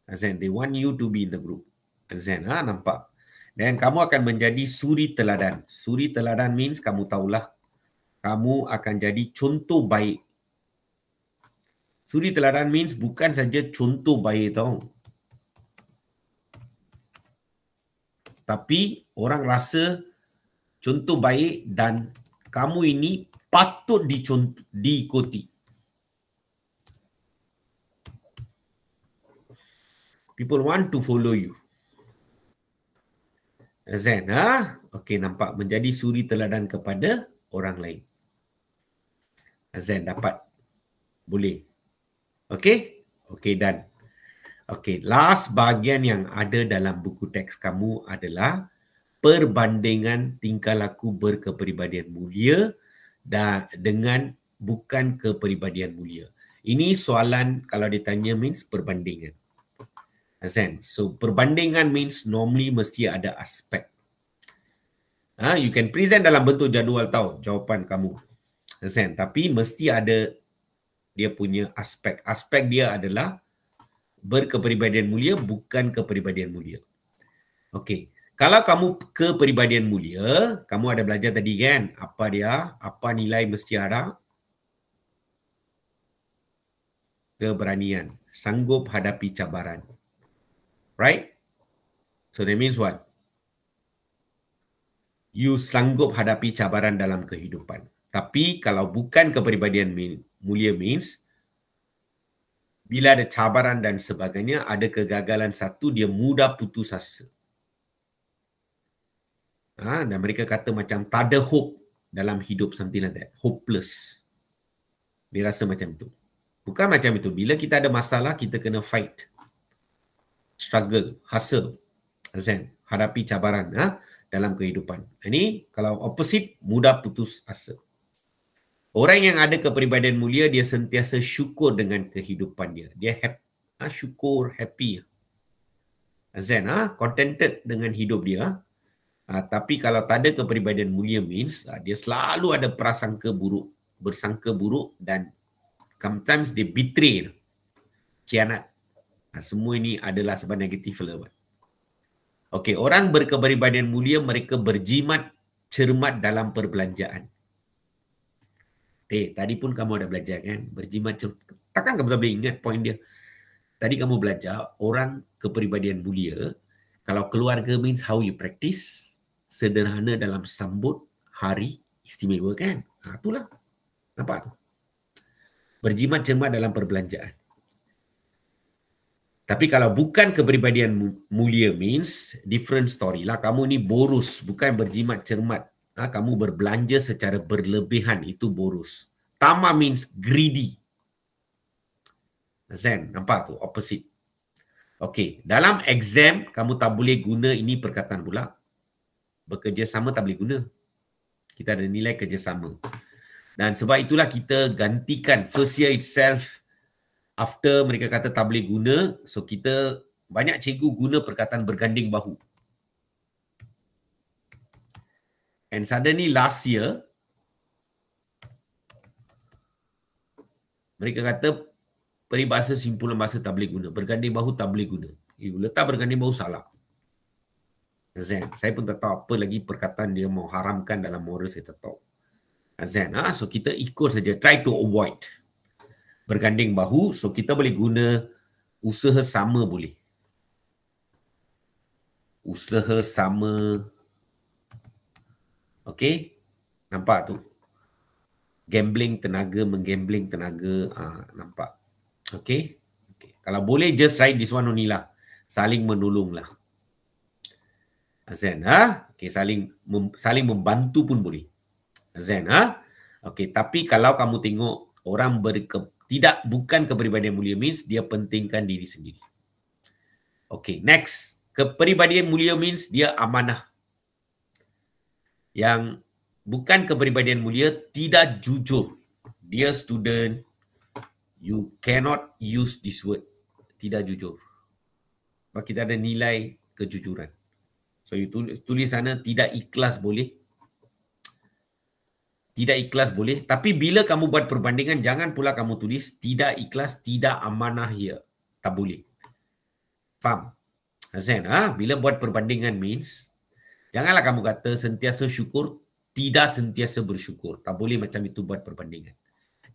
Azan, they want you to be in the group. Azan, nampak? Dan kamu akan menjadi suri teladan. Suri teladan means kamu tahulah. Kamu akan jadi contoh baik. Suri teladan means bukan saja contoh baik tau. Tapi orang rasa contoh baik dan kamu ini patut diikuti. People want to follow you. Zen, Okey, nampak menjadi suri teladan kepada orang lain. Zen dapat. Boleh. Okey? Okey, dan okey, last bahagian yang ada dalam buku teks kamu adalah perbandingan tingkah laku berkepribadian mulia dan dengan bukan kepribadian mulia. Ini soalan kalau ditanya means perbandingan. Zen. So perbandingan means normally mesti ada aspek. You can present dalam bentuk jadual tau jawapan kamu. Zen. Tapi mesti ada dia punya aspek. Aspek dia adalah berkepribadian mulia bukan kepribadian mulia. Okey. Kalau kamu kepribadian mulia, kamu ada belajar tadi kan? Apa dia? Apa nilai mesti ada? Keberanian. Sanggup hadapi cabaran. Right? So that means what? You sanggup hadapi cabaran dalam kehidupan. Tapi kalau bukan kepribadian mulia means, bila ada cabaran dan sebagainya, ada kegagalan satu, dia mudah putus asa. Dan mereka kata macam tak ada hope dalam hidup, something like that. Hopeless. Dia rasa macam itu. Bukan macam itu. Bila kita ada masalah, kita kena fight. Struggle, hustle. Zen. Hadapi cabaran dalam kehidupan. Ini kalau opposite, mudah putus asa. Orang yang ada kepribadian mulia, dia sentiasa syukur dengan kehidupan dia. Dia happy, syukur, happy. Zen, contented dengan hidup dia. Tapi kalau tak ada kepribadian mulia means, dia selalu ada prasangka buruk, bersangka buruk dan sometimes dia betray, khianat. Semua ini adalah sebab negatif lah. Okey, orang berkepribadian mulia, mereka berjimat cermat dalam perbelanjaan. Tadi pun kamu ada belajar kan, berjimat cermat. Takkan kamu tak boleh ingat poin dia. Tadi kamu belajar orang kepribadian mulia, kalau keluarga means how you practice, sederhana dalam sambut hari istimewa kan. Itulah. Nampak tu? Berjimat cermat dalam perbelanjaan. Tapi kalau bukan kepribadian mulia means different story lah. Kamu ni boros, bukan berjimat cermat. Kamu berbelanja secara berlebihan, itu boros. Tama means greedy. Zen, nampak tu? Opposite. Okey, dalam exam kamu tak boleh guna ini perkataan pula. Bekerjasama tak boleh guna. Kita ada nilai kerjasama. Dan sebab itulah kita gantikan first year itself. After mereka kata tak boleh guna, so kita banyak cikgu guna perkataan berganding bahu. And suddenly last year, mereka kata peribahasa simpulan bahasa tak boleh guna. Berganding bahu tak boleh guna. You letak berganding bahu salah. Zen. Saya pun tak tahu apa lagi perkataan dia mau haramkan dalam moral, saya tak tahu. Zen. So kita ikut saja. Try to avoid berganding bahu. So kita boleh guna usaha sama boleh. Usaha sama. Okey. Nampak tu. Gambling tenaga, menggambling tenaga. Nampak. Okey. Kalau boleh just write this one only lah. Saling menolong lah. Zen, Okey, saling membantu pun boleh. Zen, Okey, tapi kalau kamu tengok orang bukan kepribadian mulia means dia pentingkan diri sendiri. Okey, next. Kepribadian mulia means dia amanah. Yang bukan kepribadian mulia tidak jujur. Dear student, you cannot use this word. Tidak jujur. Sebab kita ada nilai kejujuran. So you tulis sana tidak ikhlas boleh. Tidak ikhlas boleh. Tapi bila kamu buat perbandingan, jangan pula kamu tulis tidak ikhlas, tidak amanah ya. Tak boleh. Faham? Zen, bila buat perbandingan means, janganlah kamu kata sentiasa syukur, tidak sentiasa bersyukur. Tak boleh macam itu buat perbandingan.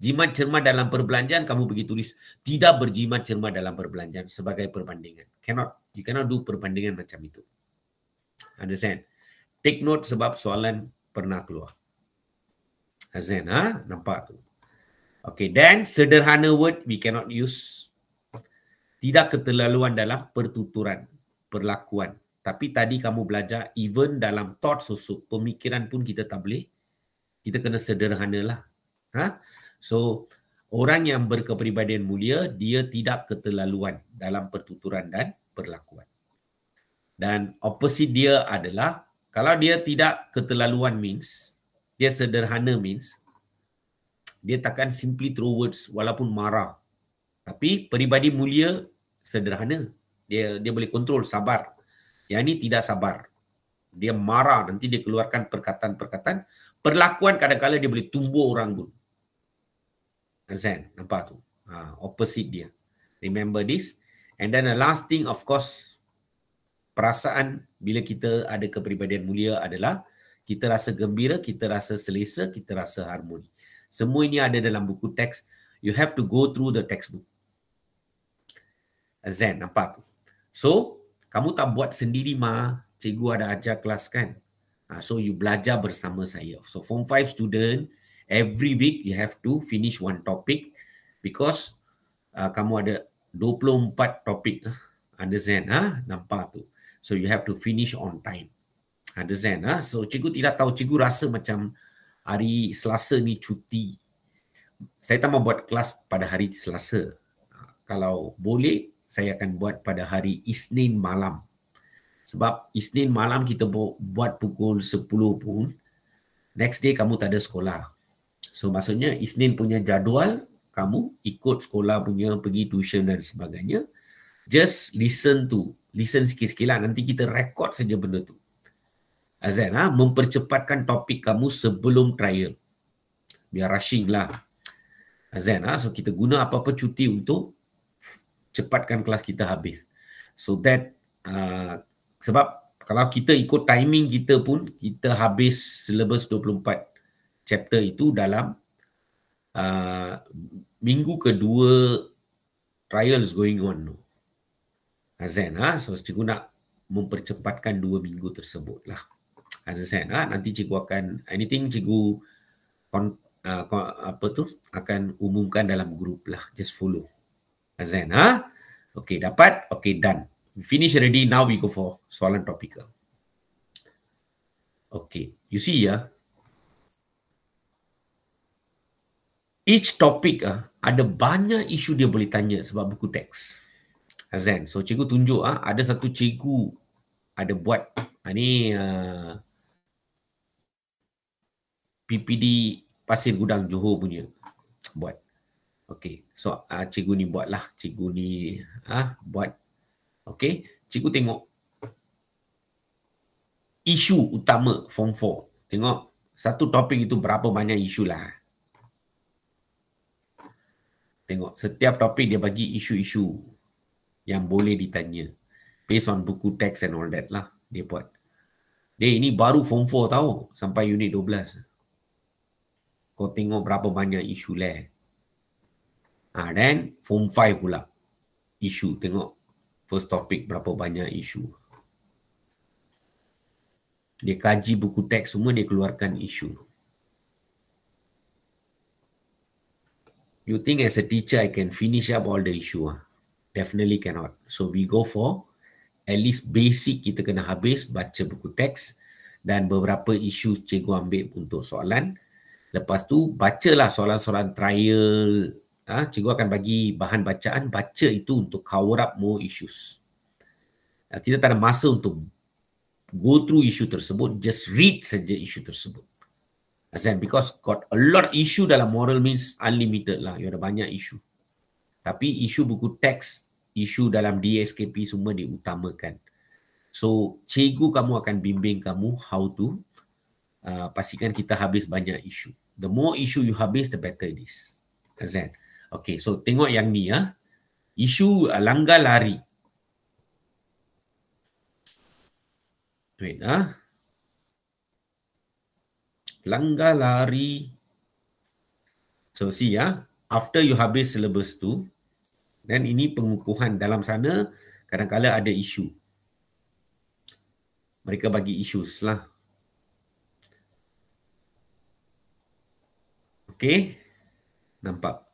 Jimat cermat dalam perbelanjaan, kamu pergi tulis tidak berjimat cermat dalam perbelanjaan sebagai perbandingan. You cannot do perbandingan macam itu. Understand? Take note sebab soalan pernah keluar. Understand? Nampak tu. Okay, then sederhana word we cannot use. Tidak keterlaluan dalam pertuturan, perlakuan. Tapi tadi kamu belajar even dalam thought susuk, pemikiran pun kita tak boleh. Kita kena sederhana lah. So, orang yang berkepribadian mulia, dia tidak keterlaluan dalam pertuturan dan perlakuan. Dan opposite dia adalah, kalau dia tidak keterlaluan means, dia sederhana means, dia takkan simply throw words walaupun marah. Tapi peribadi mulia, sederhana. Dia boleh kontrol, sabar. Yang ini tidak sabar. Dia marah, nanti dia keluarkan perkataan-perkataan. Perlakuan kadang-kadang dia boleh tumbuh orang pun. Understand? Nampak tu? Opposite dia. Remember this. And then the last thing, of course, perasaan bila kita ada kepribadian mulia adalah kita rasa gembira, kita rasa selesa, kita rasa harmoni. Semua ini ada dalam buku teks. You have to go through the textbook. Zen, nampak tu? So, kamu tak buat sendiri cikgu ada ajar kelas kan? So, you belajar bersama saya. So, Form 5 student, every week you have to finish one topic because kamu ada 24 topik. Understand? Nampak tu? So, you have to finish on time. Understand? So, cikgu tidak tahu, cikgu rasa macam hari Selasa ni cuti. Saya tak mau buat kelas pada hari Selasa. Kalau boleh, saya akan buat pada hari Isnin malam. Sebab Isnin malam kita buat pukul 10 pun, next day kamu tak ada sekolah. So maksudnya Isnin punya jadual, kamu ikut sekolah punya, pergi tuition dan sebagainya. Just listen sikit-sikit lah. Nanti kita rekod saja benda tu. Azan, mempercepatkan topik kamu sebelum trial. Biar rushing lah. Azan, so kita guna apa-apa cuti untuk cepatkan kelas kita habis. So that, sebab kalau kita ikut timing kita pun, kita habis syllabus 24 chapter itu dalam minggu kedua trials going on. Azan, so cikgu nak mempercepatkan 2 minggu tersebut lah. Azan, nanti cikgu akan, anything cikgu akan umumkan dalam grup lah. Just follow. Azan, Okay, dapat? Okay, done. Finish already. Now we go for soalan topical. Okay, you see each topic ada banyak isu dia boleh tanya sebab buku teks. Azan, so cikgu tunjuk ada satu cikgu ada buat ni PPD Pasir Gudang Johor punya buat. Okay, so cikgu ni buatlah. Cikgu ni buat. Okay, cikgu tengok isu utama Form 4. Tengok satu topik itu berapa banyak isu lah. Tengok setiap topik dia bagi isu-isu yang boleh ditanya. Based on buku teks and all that lah dia buat. Dia ini baru Form 4 tahu sampai unit 12. Kau tengok berapa banyak isu lah. Then Form 5 pula. Isu, tengok first topic berapa banyak isu. Dia kaji buku teks semua, dia keluarkan isu. You think as a teacher I can finish up all the issue? Definitely cannot. So we go for at least basic, kita kena habis baca buku teks dan beberapa isu cikgu ambil untuk soalan. Lepas tu bacalah soalan-soalan trial. Cikgu akan bagi bahan bacaan, baca itu untuk cover up more issues. Kita tak ada masa untuk go through isu tersebut, just read saja isu tersebut. Because got a lot of issue dalam moral means unlimited lah, you ada banyak isu. Tapi isu buku teks, isu dalam DSKP semua diutamakan. So cikgu kamu akan bimbing kamu how to pastikan kita habis banyak isu. The more issue you habis, the better it is. Okay, so tengok yang ni isu langgar lari. Wait, langgar lari So see ya, after you habis syllabus tu, dan ini pengukuhan dalam sana kadang-kala ada isu. Mereka bagi issues lah. Okey. Nampak?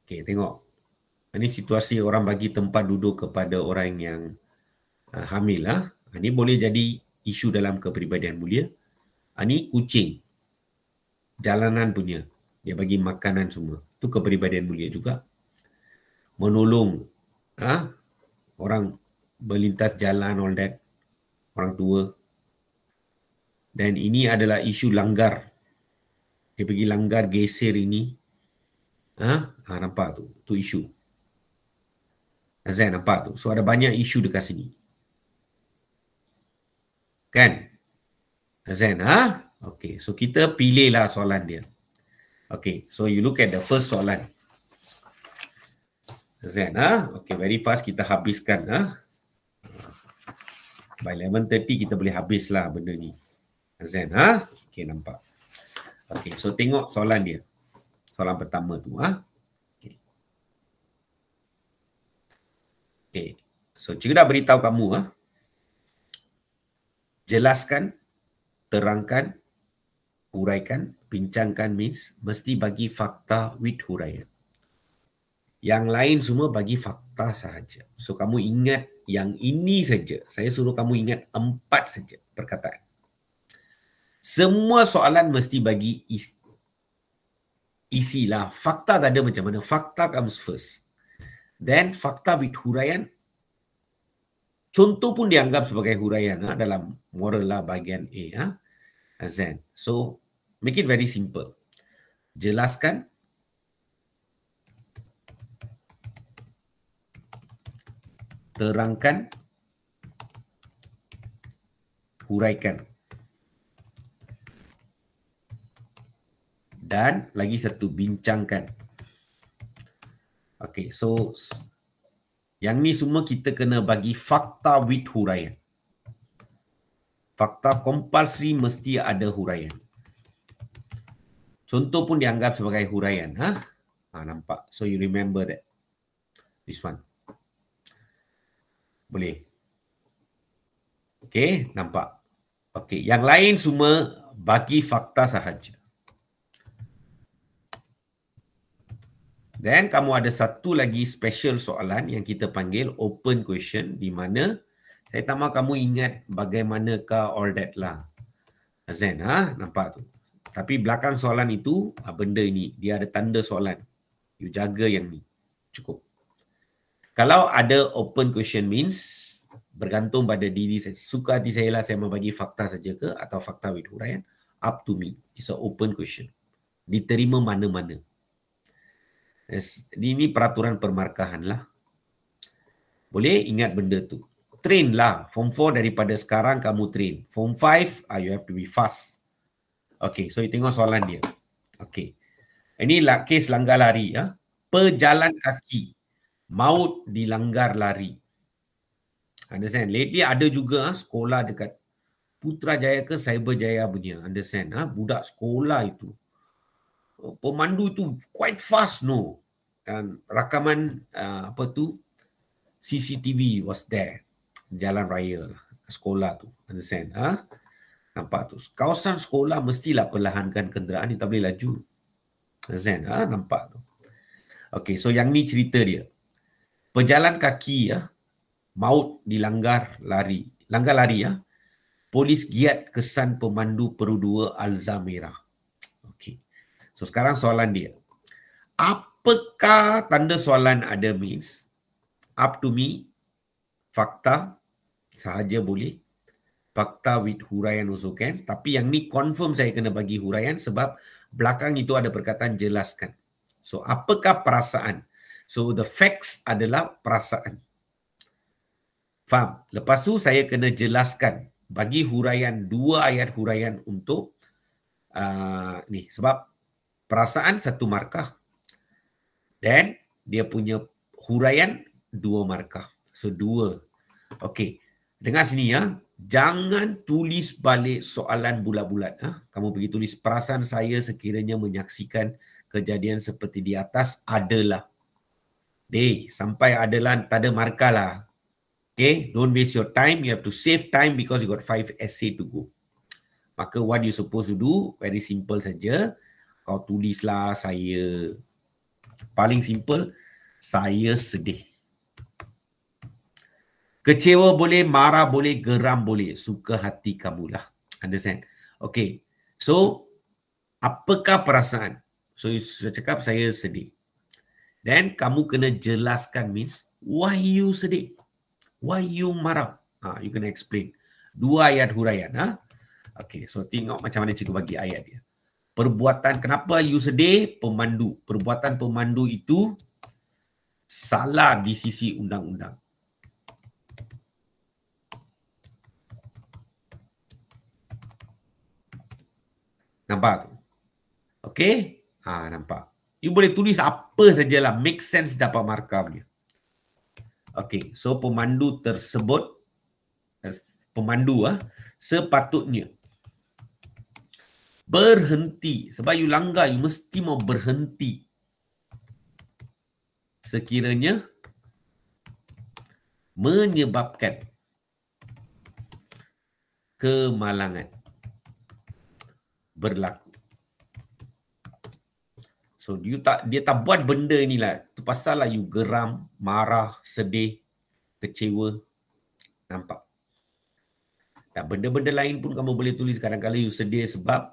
Okey, tengok. Ini situasi orang bagi tempat duduk kepada orang yang hamil lah. Ini boleh jadi isu dalam kepribadian mulia. Ini kucing. Jalanan punya. Dia bagi makanan semua. Itu kepribadian mulia juga. Menolong orang berlintas jalan, all that. Orang tua. Dan ini adalah isu langgar. Dia pergi langgar geser ini. Nampak tu. Tu isu. Azan nampak tu. So ada banyak isu dekat sini. Kan? Azan, Okay. So kita pilihlah soalan dia. Okay. So you look at the first soalan. Azan, Okay. Very fast kita habiskan. By 11:30 kita boleh habislah benda ni. Azan, Okay, nampak. Okay. So tengok soalan dia. Soalan pertama tu. Okay. So, cikgu dah beritahu kamu. Jelaskan, terangkan, huraikan, bincangkan means mesti bagi fakta with huraian. Yang lain semua bagi fakta sahaja. So, kamu ingat yang ini saja. Saya suruh kamu ingat 4 saja perkataan. Semua soalan mesti bagi isi lah. Fakta tak ada macam mana. Fakta comes first. Then fakta with huraian, contoh pun dianggap sebagai huraian dalam moral lah bahagian A. Azan. So, make it very simple. Jelaskan, terangkan, huraikan. Dan lagi satu, bincangkan. Okay, so yang ni semua kita kena bagi fakta with huraian. Fakta compulsory mesti ada huraian. Contoh pun dianggap sebagai huraian. Nampak? So you remember that. This one. Boleh? Okay, nampak? Okay, yang lain semua bagi fakta sahaja. Dan kamu ada satu lagi special soalan yang kita panggil open question, di mana saya tak mahu kamu ingat bagaimanakah all that lah. Azan, nampak tu. Tapi belakang soalan itu, benda ini, dia ada tanda soalan. You jaga yang ni. Cukup. Kalau ada open question means, bergantung pada diri saya. Suka hati saya lah saya mau bagi fakta saja ke atau fakta with huraian. Up to me. It's an open question. Diterima mana-mana. Ini peraturan permarkahan lah. Boleh ingat benda tu. Train lah. Form 4 daripada sekarang kamu train. Form 5, you have to be fast. Okay, so you tengok soalan dia. Okay. Ini kes langgar lari. Pejalan kaki. Maut dilanggar lari. Understand? Lately ada juga sekolah dekat Putrajaya ke Cyberjaya punya. Understand? Budak sekolah itu. Pemandu itu quite fast, no. Dan rakaman CCTV was there. Jalan raya lah, sekolah tu. Understand? Nampak tu. Kawasan sekolah mestilah perlahankan kenderaan ni, tak boleh laju. Understand? Nampak tu. Okay, so yang ni cerita dia. Pejalan kaki maut dilanggar lari. Langgar lari Polis giat kesan pemandu Peru 2 Alzamira. Okay. So sekarang soalan dia. Apakah tanda soalan ada means? Up to me. Fakta sahaja boleh. Fakta with huraian also can. Tapi yang ni confirm saya kena bagi huraian sebab belakang itu ada perkataan jelaskan. So apakah perasaan? So the facts adalah perasaan. Faham? Lepas tu saya kena jelaskan. Bagi huraian, 2 ayat huraian untuk ni. Sebab perasaan 1 markah. Dan dia punya huraian 2 markah. So 2. Okey. Dengar sini Jangan tulis balik soalan bulat-bulat. Kamu pergi tulis, perasaan saya sekiranya menyaksikan kejadian seperti di atas adalah. Sampai adalah, tak ada markah lah. Okay, don't waste your time. You have to save time because you got 5 essay to go. Maka what you supposed to do, very simple saja. Kau tulislah saya, paling simple, saya sedih. Kecewa boleh, marah boleh, geram boleh. Suka hati kamulah. Understand? Okay. So, apakah perasaan? So, saya cakap saya sedih. Then, kamu kena jelaskan means, why you sedih? Why you marah? You kena explain. 2 ayat huraian. Okay. So, tengok macam mana cikgu bagi ayat dia. Perbuatan, kenapa you sedih? Pemandu. Perbuatan pemandu itu salah di sisi undang-undang. Nampak tu? Okay? Nampak. You boleh tulis apa sajalah. Make sense, dapat markah punya. Okay. So, pemandu tersebut, sepatutnya berhenti. Sebab you langgar, you mesti mau berhenti. Sekiranya menyebabkan kemalangan berlaku. So dia tak buat benda inilah. Tu pasal lah you geram, marah, sedih, kecewa. Nampak? Dan benda-benda lain pun kamu boleh tulis. Kadang-kadang you sedih sebab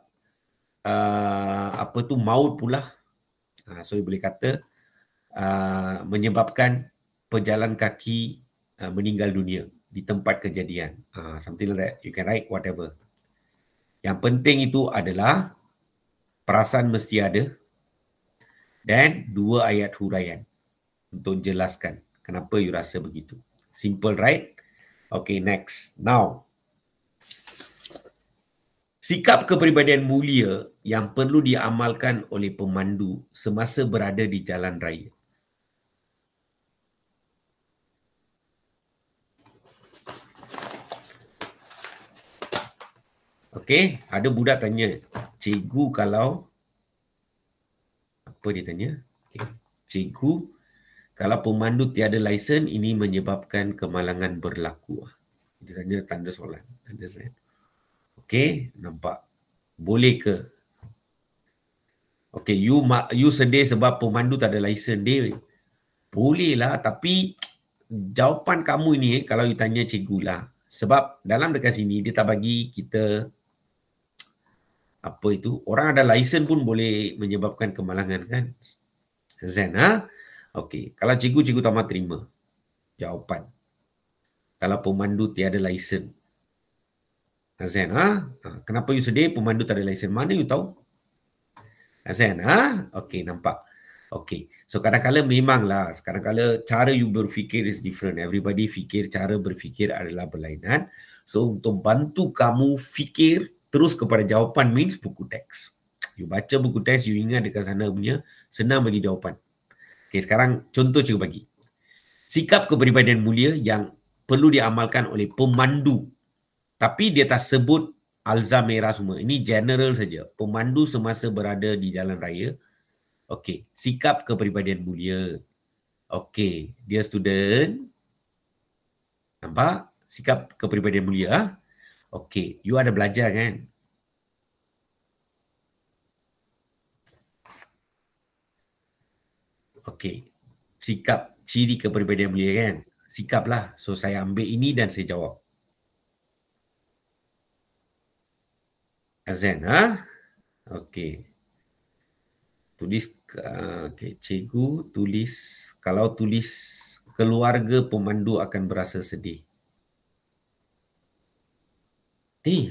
maut pula. So you boleh kata menyebabkan pejalan kaki meninggal dunia di tempat kejadian. Something like that. You can write whatever. Yang penting itu adalah perasaan mesti ada dan 2 ayat huraian untuk jelaskan kenapa you rasa begitu. Simple, right? Okay, next. Now, sikap kepribadian mulia yang perlu diamalkan oleh pemandu semasa berada di jalan raya. Okey, ada budak tanya, cikgu kalau apa dia tanya? Okay. Cikgu, kalau pemandu tiada lesen ini menyebabkan kemalangan berlaku. Dia tanya tanda soalan. Understand? Okey, nampak. Boleh ke? Okey, you sedih sebab pemandu tak ada lesen dia. Boleh lah, tapi jawapan kamu ini kalau you tanya cikgu lah. Sebab dalam dekat sini dia tak bagi kita orang ada lesen pun boleh menyebabkan kemalangan kan? Zen, Okey, kalau cikgu tak mahu terima jawapan. Kalau pemandu tiada lesen. Zen, kenapa you sedih pemandu tak ada lesen? Mana you tahu? Zen, Okey, nampak. Okey, so kadang-kadang memanglah, kadang-kadang cara you berfikir is different. Everybody fikir, cara berfikir adalah berlainan. So, untuk bantu kamu fikir terus kepada jawapan means buku teks. You baca buku teks, you ingat dekat sana punya, senang bagi jawapan. Okay, sekarang contoh cikgu bagi. Sikap kepribadian mulia yang perlu diamalkan oleh pemandu. Tapi dia tak sebut alza merah semua. Ini general saja. Pemandu semasa berada di jalan raya. Okey, sikap kepribadian mulia. Okey, dia student. Nampak? Sikap kepribadian mulia. Okey, you ada belajar kan? Okey, sikap, ciri kepribadian mulia kan? Sikap lah. So, saya ambil ini dan saya jawab. Azan, Okey. Tulis, cikgu tulis, kalau tulis keluarga pemandu akan berasa sedih.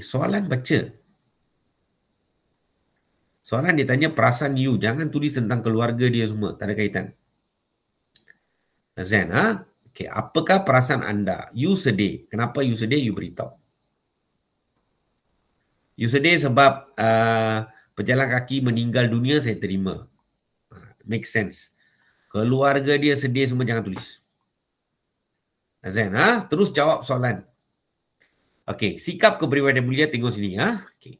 Soalan baca. Soalan dia tanya perasaan you. Jangan tulis tentang keluarga dia semua. Tak ada kaitan. Azan, Okey, apakah perasaan anda? You sedih. Kenapa you sedih? You beritahu. You sedih sebab pejalan kaki meninggal dunia, saya terima. Make sense. Keluarga dia sedih semua, jangan tulis. Azan, terus jawab soalan. Okey, sikap kepribadian mulia tengok sini ya. Okey.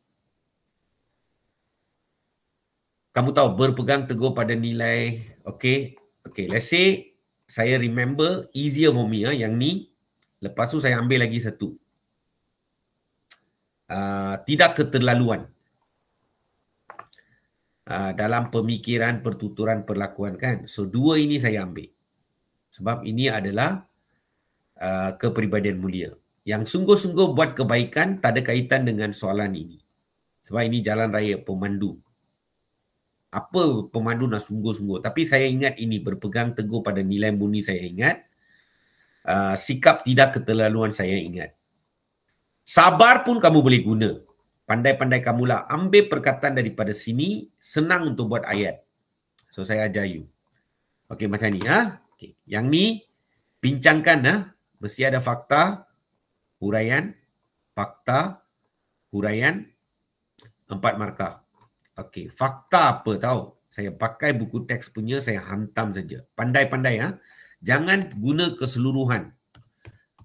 Kamu tahu berpegang teguh pada nilai. Okey. Okey, let's say saya remember easier for me yang ni. Lepas tu saya ambil lagi satu. Tidak keterlaluan. Dalam pemikiran, pertuturan, perlakuan kan. So dua ini saya ambil. Sebab ini adalah kepribadian mulia. Yang sungguh-sungguh buat kebaikan tak ada kaitan dengan soalan ini. Sebab ini jalan raya pemandu. Apa pemandu nak sungguh-sungguh. Tapi saya ingat ini, berpegang teguh pada nilai murni saya ingat. Sikap tidak keterlaluan saya ingat. Sabar pun kamu boleh guna. Pandai-pandai kamulah. Ambil perkataan daripada sini, senang untuk buat ayat. So saya ajar you. Okey, macam ni. Okay. Yang ni, bincangkan. Mesti ada fakta, huraian, fakta, huraian, 4 markah. Okey, fakta apa tahu? Saya pakai buku teks punya, saya hantam saja. Pandai-pandai Jangan guna keseluruhan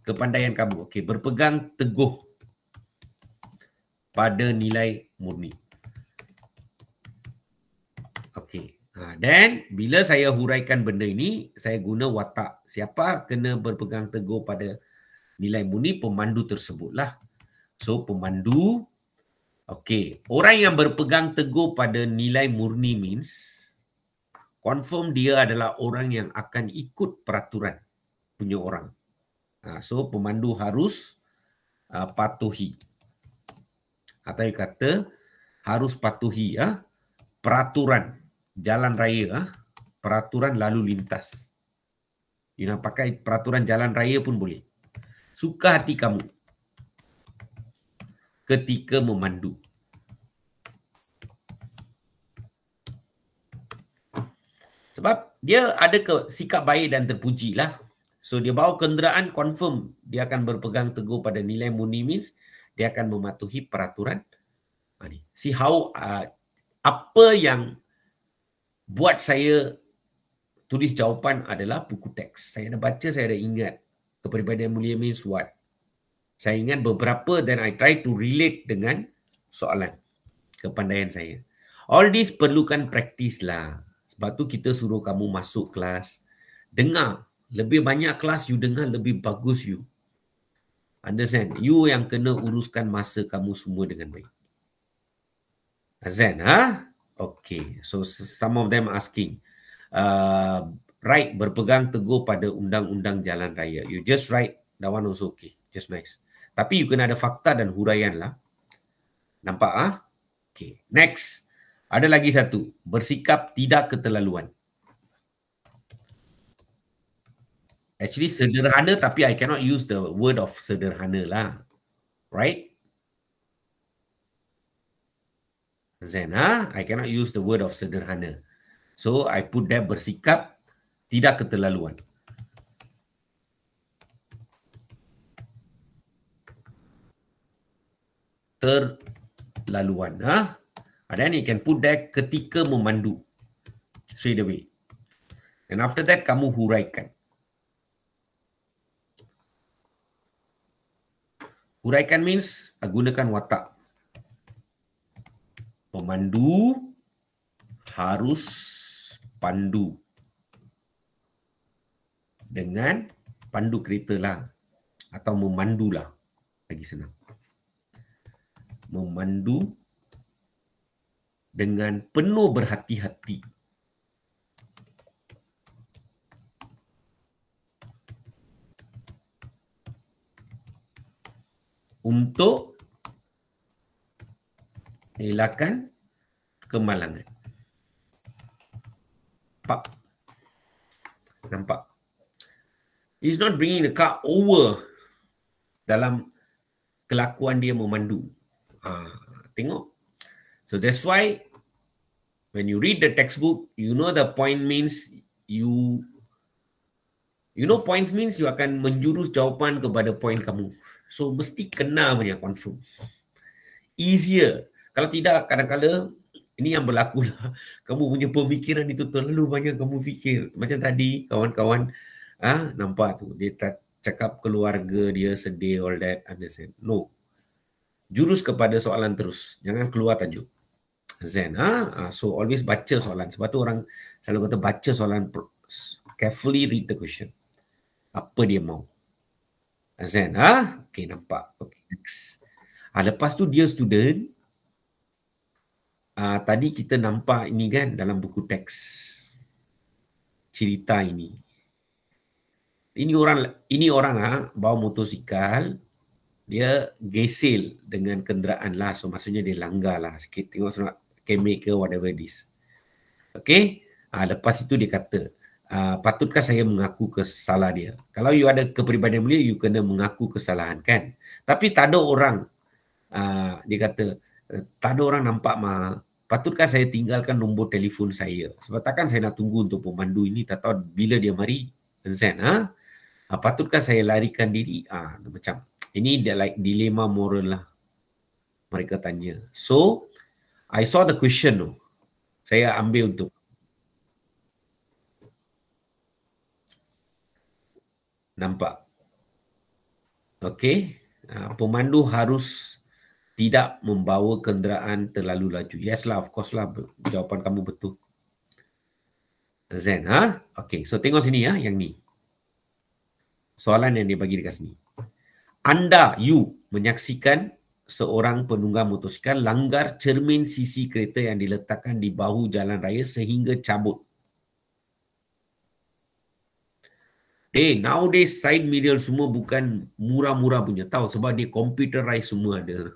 kepandaian kamu. Okey, berpegang teguh pada nilai murni. Okey. Dan bila saya huraikan benda ini, saya guna watak. Siapa kena berpegang teguh pada nilai murni? Pemandu tersebutlah. So, pemandu. Okey, orang yang berpegang teguh pada nilai murni means confirm dia adalah orang yang akan ikut peraturan punya orang. So, pemandu harus patuhi. Atau kata harus patuhi peraturan jalan raya, peraturan lalu lintas. You nak pakai peraturan jalan raya pun boleh. Suka hati kamu ketika memandu. Sebab dia ada sikap baik dan terpuji lah. So dia bawa kenderaan, confirm dia akan berpegang teguh pada nilai murni means dia akan mematuhi peraturan. See how apa yang buat saya tulis jawapan adalah buku teks. Saya dah baca, saya dah ingat. Kepribadian mulia means what? Saya ingat beberapa dan I try to relate dengan soalan kepandaian saya. All this perlukan praktis lah. Sebab tu kita suruh kamu masuk kelas. Dengar. Lebih banyak kelas you dengar, lebih bagus you. Understand? You yang kena uruskan masa kamu semua dengan baik. Understand? Okay. So some of them asking. Write berpegang teguh pada undang-undang jalan raya. You just write. That one also okay. Just nice. Tapi you kena ada fakta dan huraian lah. Nampak? Okay. Next. Ada lagi satu. Bersikap tidak keterlaluan. Actually sederhana tapi I cannot use the word of sederhana lah. Right? Then, I cannot use the word of sederhana. So, I put there bersikap tidak keterlaluan. Terlaluan. And then you can put there ketika memandu. Straight away. And after that, kamu huraikan. Huraikan means gunakan watak. Pemandu harus pandu. Dengan pandu kereta lah. Atau memandulah. Lagi senang. Memandu dengan penuh berhati-hati. Untuk elakkan kemalangan. Nampak? He's not bringing the car over dalam kelakuan dia memandu. Tengok. So that's why when you read the textbook, you know the point means you know points means you akan menjurus jawapan kepada point kamu. So mesti kena punya confirm. Easier. Kalau tidak, kadang-kadang ini yang berlaku lah. Kamu punya pemikiran itu terlalu banyak kamu fikir. Macam tadi kawan-kawan nampak tu dia cakap keluarga dia sedih, all that, understand. No. Jurus kepada soalan terus. Jangan keluar tajuk. Zen. So always baca soalan. Sebab tu orang selalu kata baca soalan, carefully read the question. Apa dia mau. Zen. Okay, nampak. Okay, next. Lepas tu dia student. Tadi kita nampak ini kan dalam buku teks. Cerita ini. Ini orang bawa motosikal. Dia gesel dengan kenderaan lah. So maksudnya dia langgar lah sikit. Tengok sebab kemek ke whatever it is. Okay. Lepas itu dia kata, patutkah saya mengaku kesalahan dia? Kalau you ada kepribadian mulia, you kena mengaku kesalahan kan. Tapi tak ada orang, dia kata, tak ada orang nampak patutkah saya tinggalkan nombor telefon saya? Sebab takkan saya nak tunggu untuk pemandu ini, tak tahu bila dia mari. Patutkah saya larikan diri? Macam ini like dilema moral lah. Mereka tanya. So, I saw the question tu. Saya ambil untuk nampak. Okey. Pemandu harus tidak membawa kenderaan terlalu laju. Yes lah, of course lah. Jawapan kamu betul. Zen, Okey, so tengok sini yang ni. Soalan yang dia bagi dekat sini. Anda, you, menyaksikan seorang penunggang motosikal langgar cermin sisi kereta yang diletakkan di bahu jalan raya sehingga cabut. Nowadays side mirror semua bukan murah-murah punya, tahu, sebab dia computerized semua ada.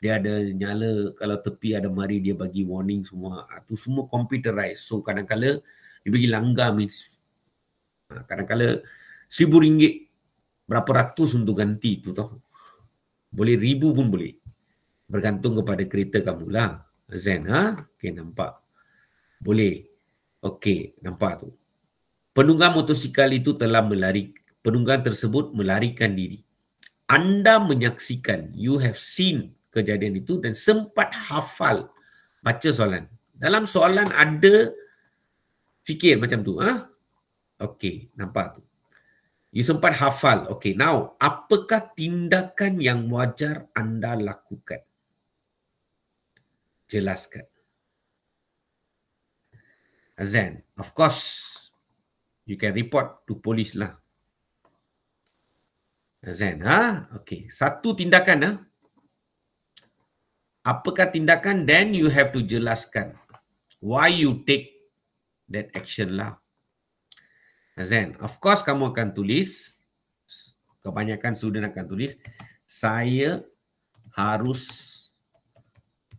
Dia ada nyala, kalau tepi ada mari dia bagi warning semua. Tu semua computerized. So kadang-kala dia bagi langgar means kadang-kala RM1,000 berapa ratus untuk ganti tu tau. Boleh ribu pun boleh. Bergantung kepada kereta kamu lah. Zen, Okay, nampak. Boleh. Okay, nampak tu. Penunggang motosikal itu penunggang tersebut melarikan diri. Anda menyaksikan, you have seen kejadian itu dan sempat hafal. Baca soalan. Dalam soalan ada fikir macam tu. Okay, nampak tu. You sempat hafal. Okay, now, apakah tindakan yang wajar anda lakukan? Jelaskan. Azan, of course, you can report to police lah. Azan, okay. Satu tindakan, apakah tindakan? Then you have to jelaskan why you take that action lah. Azan, of course kamu akan tulis, kebanyakan student akan tulis, saya harus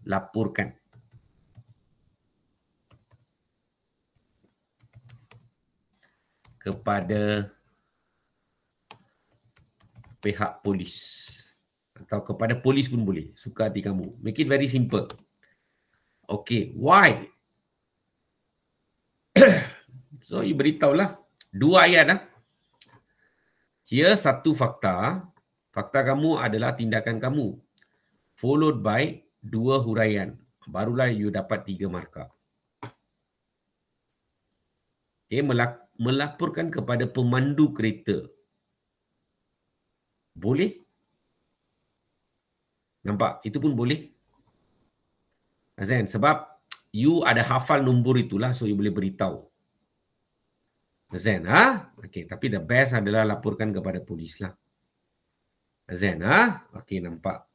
laporkan kepada pihak polis atau kepada polis pun boleh, suka hati kamu. Make it very simple. Okay, why? So you beritahulah 2 ayat. Here satu fakta. Fakta kamu adalah tindakan kamu. Followed by 2 huraian. Barulah you dapat 3 markah. Okay, melaporkan kepada pemandu kereta. Boleh? Nampak? Itu pun boleh. Azan, sebab you ada hafal nombor itulah, so you boleh beritahu. Azan, okay, tapi the best adalah laporkan kepada polis lah. Azan, okay, nampak.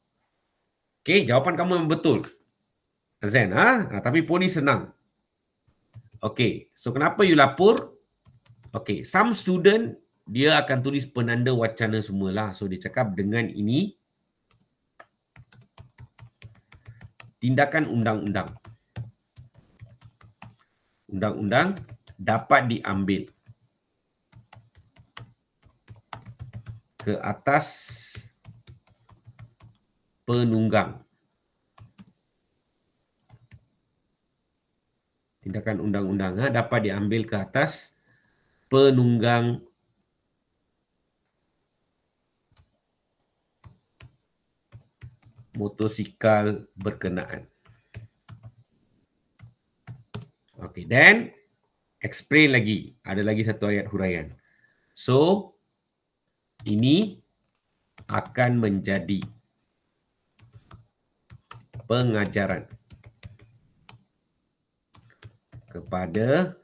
Okay, jawapan kamu memang betul. Azan, tapi polis senang. Okay, so kenapa you lapor? Okay, some student dia akan tulis penanda wacana semualah. So dia cakap dengan ini tindakan undang-undang. Undang-undang dapat diambil ke atas penunggang. Tindakan undang-undang dapat diambil ke atas penunggang motosikal berkenaan. Okay, then explain lagi. Ada lagi satu ayat huraian. So, ini akan menjadi pengajaran kepada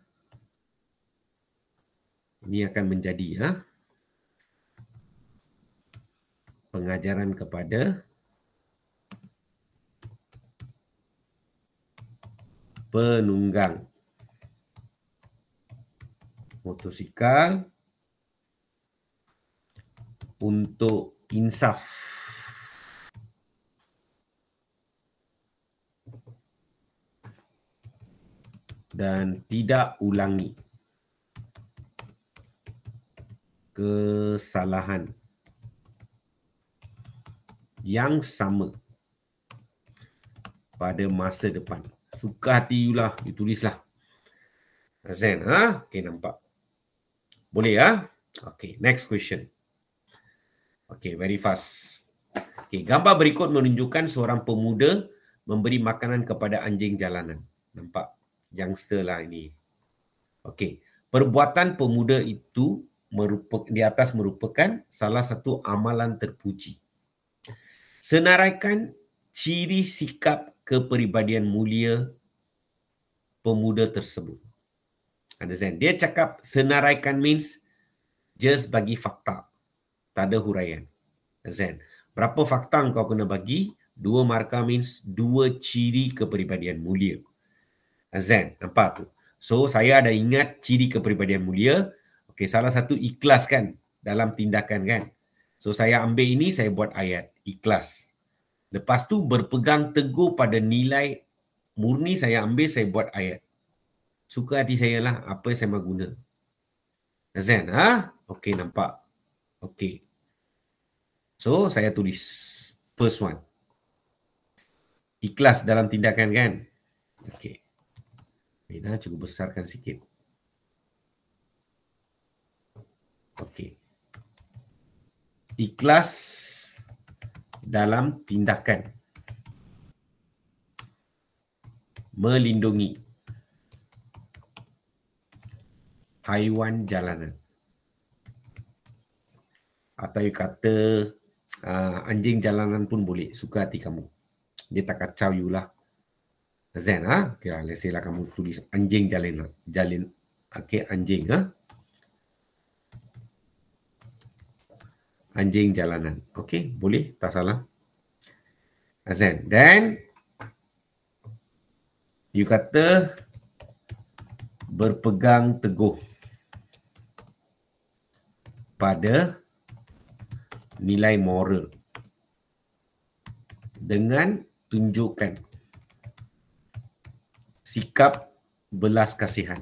pengajaran kepada penunggang motosikal untuk insaf dan tidak ulangi kesalahan yang sama pada masa depan. Suka hati you lah, you tulislah. Zen, okay, nampak. Boleh ya? Okay, next question. Okay, very fast. Okay, gambar berikut menunjukkan seorang pemuda memberi makanan kepada anjing jalanan. Nampak? Youngster lah ini. Okay, perbuatan pemuda itu di atas merupakan salah satu amalan terpuji. Senaraikan ciri sikap kepribadian mulia pemuda tersebut. Understand? Dia cakap senaraikan means just bagi fakta. Tak ada huraian. Understand? Berapa fakta kau kena bagi? 2 markah means 2 ciri kepribadian mulia. Understand? Nampak tu? So, saya ada ingat ciri kepribadian mulia. Okay, salah satu ikhlas kan dalam tindakan kan. So, saya ambil ini, saya buat ayat. Ikhlas. Lepas tu, berpegang teguh pada nilai murni, saya ambil, saya buat ayat. Suka hati saya lah apa yang saya mahu guna. Understand? Okay, nampak. Okay. So, saya tulis. First one. Ikhlas dalam tindakan kan? Okay. Nah, cukup besarkan sikit. Okey. Ikhlas dalam tindakan. Melindungi haiwan jalanan. Atau you kata anjing jalanan pun boleh. Suka hati kamu. Dia tak kacau you lah. Zen, okay, let's say lah kamu tulis anjing jalanan. Okay, anjing, anjing jalanan. Okay, boleh, tak salah. Zen, then you kata berpegang teguh pada nilai moral dengan tunjukkan sikap belas kasihan.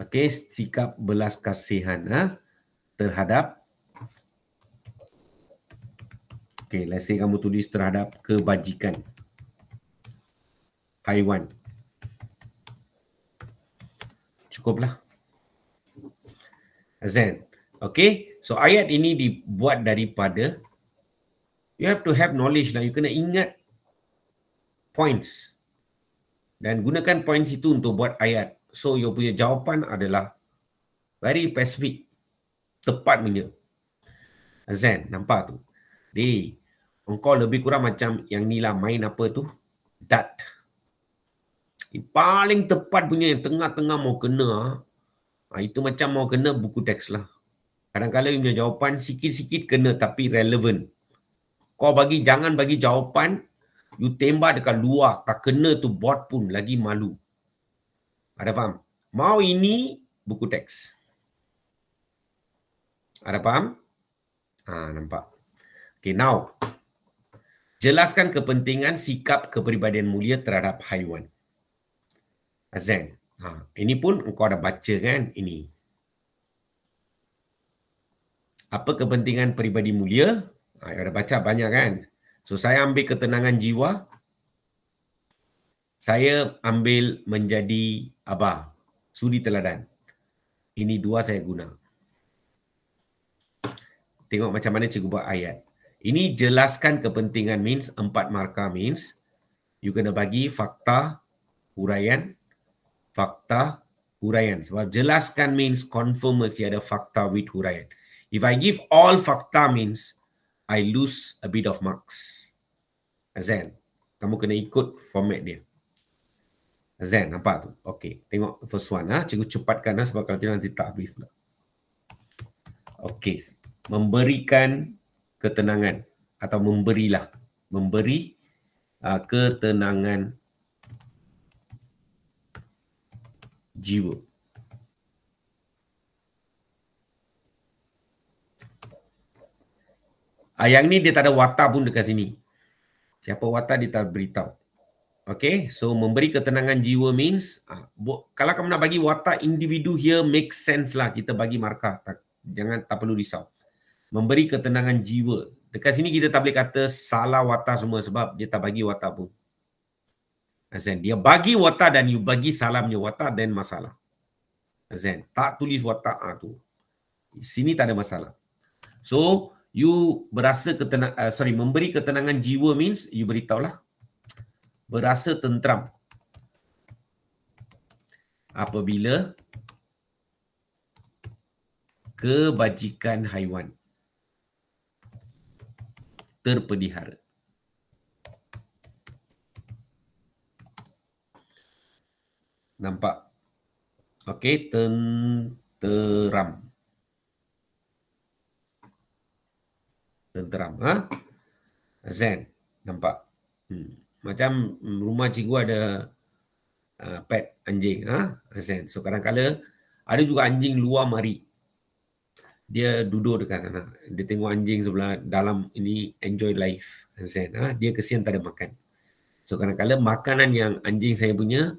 Okey, sikap belas kasihan terhadap, okey, let's say kamu tulis terhadap kebajikan haiwan. Cukuplah. Zen. Okey, so ayat ini dibuat daripada, you have to have knowledge lah. You kena ingat points. Dan gunakan points itu untuk buat ayat. So, you punya jawapan adalah very specific. Tepat punya. Zen, nampak tu? Engkau lebih kurang macam yang ni lah, main apa tu? Dart. Paling tepat punya yang tengah-tengah mau kena. Itu macam mau kena buku teks lah. Kadang-kadang punya jawapan sikit-sikit kena tapi relevan. Kau jangan bagi jawapan, you tembak dekat luar, tak kena tu board pun, lagi malu. Ada faham? Mau ini buku teks. Ada faham? Nampak. Okay, now. Jelaskan kepentingan sikap kepribadian mulia terhadap haiwan. Zen. Ini pun engkau dah baca kan? Ini. Apa kepentingan peribadi mulia? Dah baca banyak kan? So, saya ambil ketenangan jiwa. Saya ambil menjadi abah. Sudi teladan. Ini 2 saya guna. Tengok macam mana cikgu buat ayat. Ini jelaskan kepentingan means 4 markah means you kena bagi fakta, huraian, fakta, huraian. Sebab jelaskan means confirm mesti ada fakta with huraian. If I give all fakta means I lose a bit of marks. Azan, kamu kena ikut format dia. Azan, nampak tu? Okey, tengok first one. Cikgu cepatkan sebab kalau tidak nanti tak habis pula. Okey, memberikan ketenangan atau memberilah. Memberi ketenangan jiwa. Yang ni dia tak ada watak pun dekat sini. Siapa watak dia tak beritahu. Okay, so memberi ketenangan jiwa means kalau kamu nak bagi watak individu here make sense lah, kita bagi markah. Jangan, tak perlu risau. Memberi ketenangan jiwa. Dekat sini kita tak boleh kata salah watak semua sebab dia tak bagi watak pun. Azan, dia bagi watak dan you bagi salah punya watak, then masalah. Azan, tak tulis watak tu. Sini tak ada masalah. So, you berasa memberi ketenangan jiwa means you beritahulah. Berasa tentram apabila kebajikan haiwan terpelihara. Nampak? Okey, tenteram. Tenteram. Azan, nampak? Macam rumah cikgu ada pet anjing. Azan. So kadang-kadang ada juga anjing luar mari. Dia duduk dekat sana. Dia tengok anjing sebelah dalam ini enjoy life. Azan. Dia kesian tak ada makan. So kadang-kadang makanan yang anjing saya punya,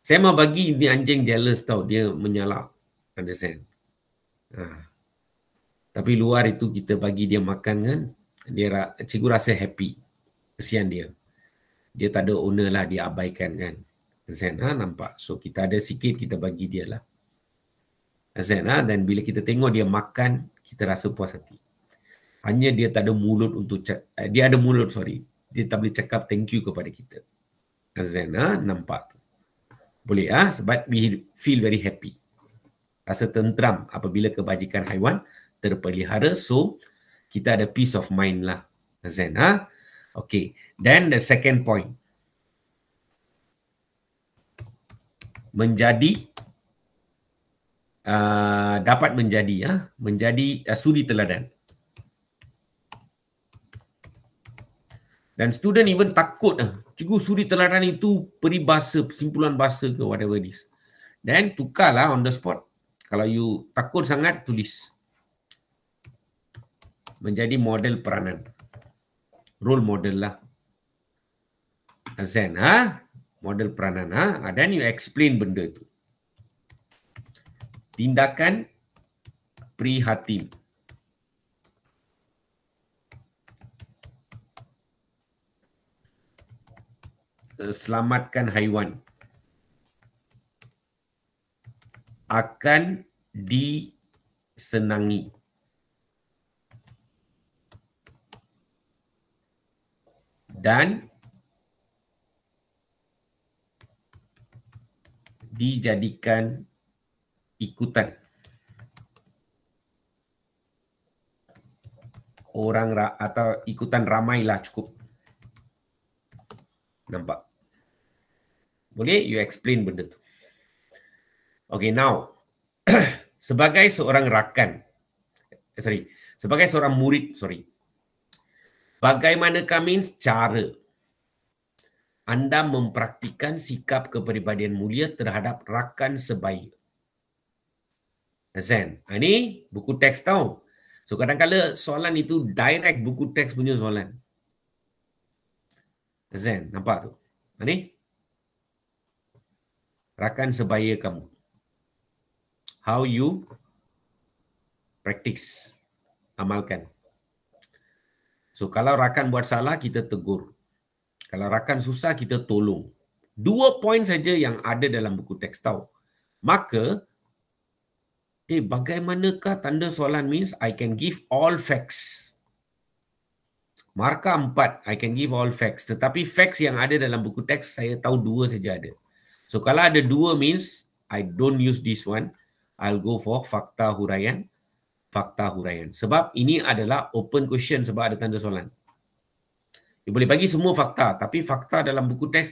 saya mau bagi ni anjing jealous tau. Dia menyalak. Understand? Tapi luar itu kita bagi dia makan kan, dia cikgu rasa happy. Kesian dia. Dia tak ada owner lah, dia abaikan kan. Azan, nampak? So kita ada sikit, kita bagi dia lah. Azan, dan bila kita tengok dia makan, kita rasa puas hati. Hanya dia tak ada mulut untuk, dia ada mulut, sorry. Dia tak boleh cakap thank you kepada kita. Azan, nampak tu. Boleh sebab we feel very happy. Rasa tentram apabila kebajikan haiwan terpelihara. So, kita ada peace of mind lah. Azan, okay. Then the second point. Menjadi, dapat menjadi, menjadi suri teladan. Dan student even takut, cikgu suri teladan itu peribahasa, simpulan bahasa ke whatever it is. Then tukarlah on the spot. Kalau you takut sangat, tulis. Menjadi model peranan. Role model lah. Azan, model peranan, then you explain benda itu. Tindakan prihatin. Selamatkan haiwan. Akan disenangi. Dan dijadikan ikutan orang atau ikutan ramai lah cukup. Nampak? Boleh you explain benda tu. Okay, now sebagai seorang sebagai seorang murid, bagaimanakah means cara anda mempraktikkan sikap kepribadian mulia terhadap rakan sebaya? Azan. Ini buku teks tau. So kadang-kadang soalan itu direct buku teks punya soalan. Azan, nampak tu? Ini rakan sebaya kamu. How you practice, amalkan. So kalau rakan buat salah, kita tegur. Kalau rakan susah, kita tolong. 2 poin saja yang ada dalam buku teks tahu. Maka, bagaimanakah tanda soalan means I can give all facts. Markah 4, I can give all facts. Tetapi facts yang ada dalam buku teks, saya tahu 2 saja ada. So kalau ada dua means I don't use this one. I'll go for fakta huraian. Fakta huraian. Sebab ini adalah open question sebab ada tanda soalan. Dia boleh bagi semua fakta, tapi fakta dalam buku teks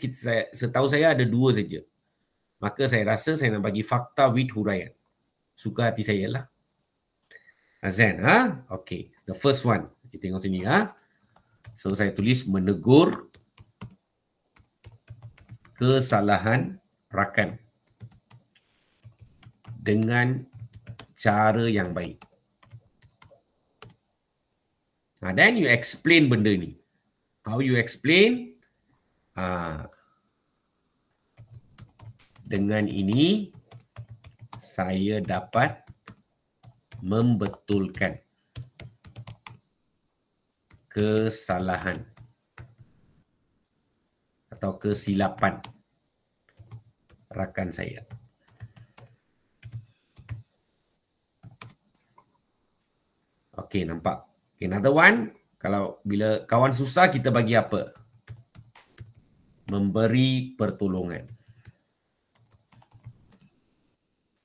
setahu saya ada dua saja. Maka saya rasa saya nak bagi fakta with huraian. Suka hati saya lah. Azan, Okay, the first one. Kita tengok sini, So saya tulis menegur kesalahan rakan dengan cara yang baik. Then you explain benda ni. How you explain? Dengan ini saya dapat membetulkan kesalahan atau kesilapan rakan saya. Okey, nampak. Okay, another one. Kalau bila kawan susah, kita bagi apa? Memberi pertolongan